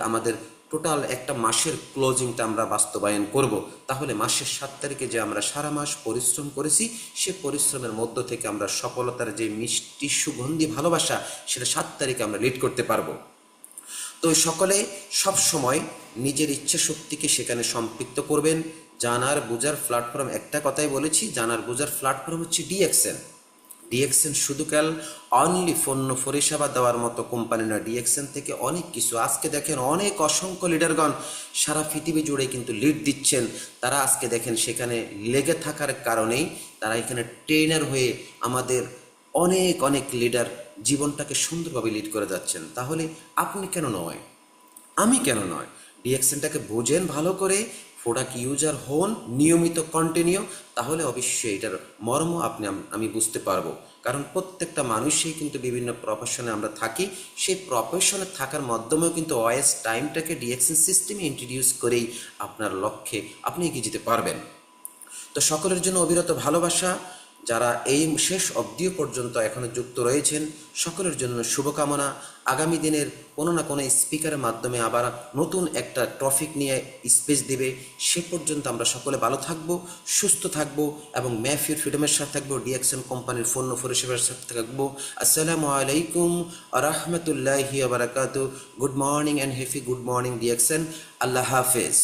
আমাদের টোটাল একটা মাসের ক্লোজিংটা আমরা বাস্তবায়ন করব। তাহলে মাসের 7 তারিখে যে আমরা সারা মাস পরিশ্রম করেছি সে পরিশ্রমের মধ্য থেকে আমরা সফলতার যে মিষ্টি সুগন্ধি ভালোবাসা সেটা 7 তারিখে আমরা লিড করতে পারবো। তো সকলে সব সময় নিজের ইচ্ছা শক্তিকে সেখানে সম্পৃক্ত করবেন। জানার বুঝার প্ল্যাটফর্ম, একটা কথাই বলেছি, জানার বুঝার প্ল্যাটফর্ম হচ্ছে ডিএক্সএন। ডিএক্সএন শুধু অনলি পণ্য পরিষেবা দেওয়ার মতো কোম্পানি না, ডিএক্সএন থেকে অনেক কিছু। আজকে দেখেন অনেক অসংখ্য লিডারগণ সারা পৃথিবী জুড়ে কিন্তু লিড দিচ্ছেন। তারা আজকে দেখেন সেখানে লেগে থাকার কারণেই তারা এখানে ট্রেনার হয়ে আমাদের অনেক অনেক লিডার জীবনটাকে সুন্দরভাবে লিড করে যাচ্ছেন। তাহলে আপনি কেন নয়, আমি কেন নয়? ডিএক্সএনটাকে বোঝেন ভালো করে, প্রোডাক্ট ইউজার হন, নিয়মিত কন্টিনিউ, তাহলে অবশ্যই এটার মর্ম আমি বুঝতে পারবো। কারণ প্রত্যেকটা মানুষই কিন্তু বিভিন্ন প্রফেশনে আমরা থাকি, সেই প্রফেশনে থাকার মাধ্যমেও কিন্তু ওএস টাইমটাকে ডিএক্সএন সিস্টেমে ইন্ট্রোডিউস করেই আপনার লক্ষ্যে আপনি এগিয়ে যেতে পারবেন। তো সকলের জন্য অবিরত ভালোবাসা। যারা এই শেষ অবধিও পর্যন্ত এখনো যুক্ত রয়েছেন সকলের জন্য শুভকামনা। আগামী দিনের কোনো না কোনো স্পিকারের মাধ্যমে আবার নতুন একটা টপিক নিয়ে স্পেস দিবে। সে পর্যন্ত আমরা সকলে ভালো থাকবো, সুস্থ থাকবো এবং মেহফির ফ্রিডমের সাথে থাকবো, ডিএক্সএন কোম্পানির পণ্য পরিষেবার সাথে থাকবো। আসসালামু আলাইকুম ওয়া রাহমাতুল্লাহি ওয়া বারাকাতুহু। Good morning and happy good morning DXN. আল্লাহ হাফেজ।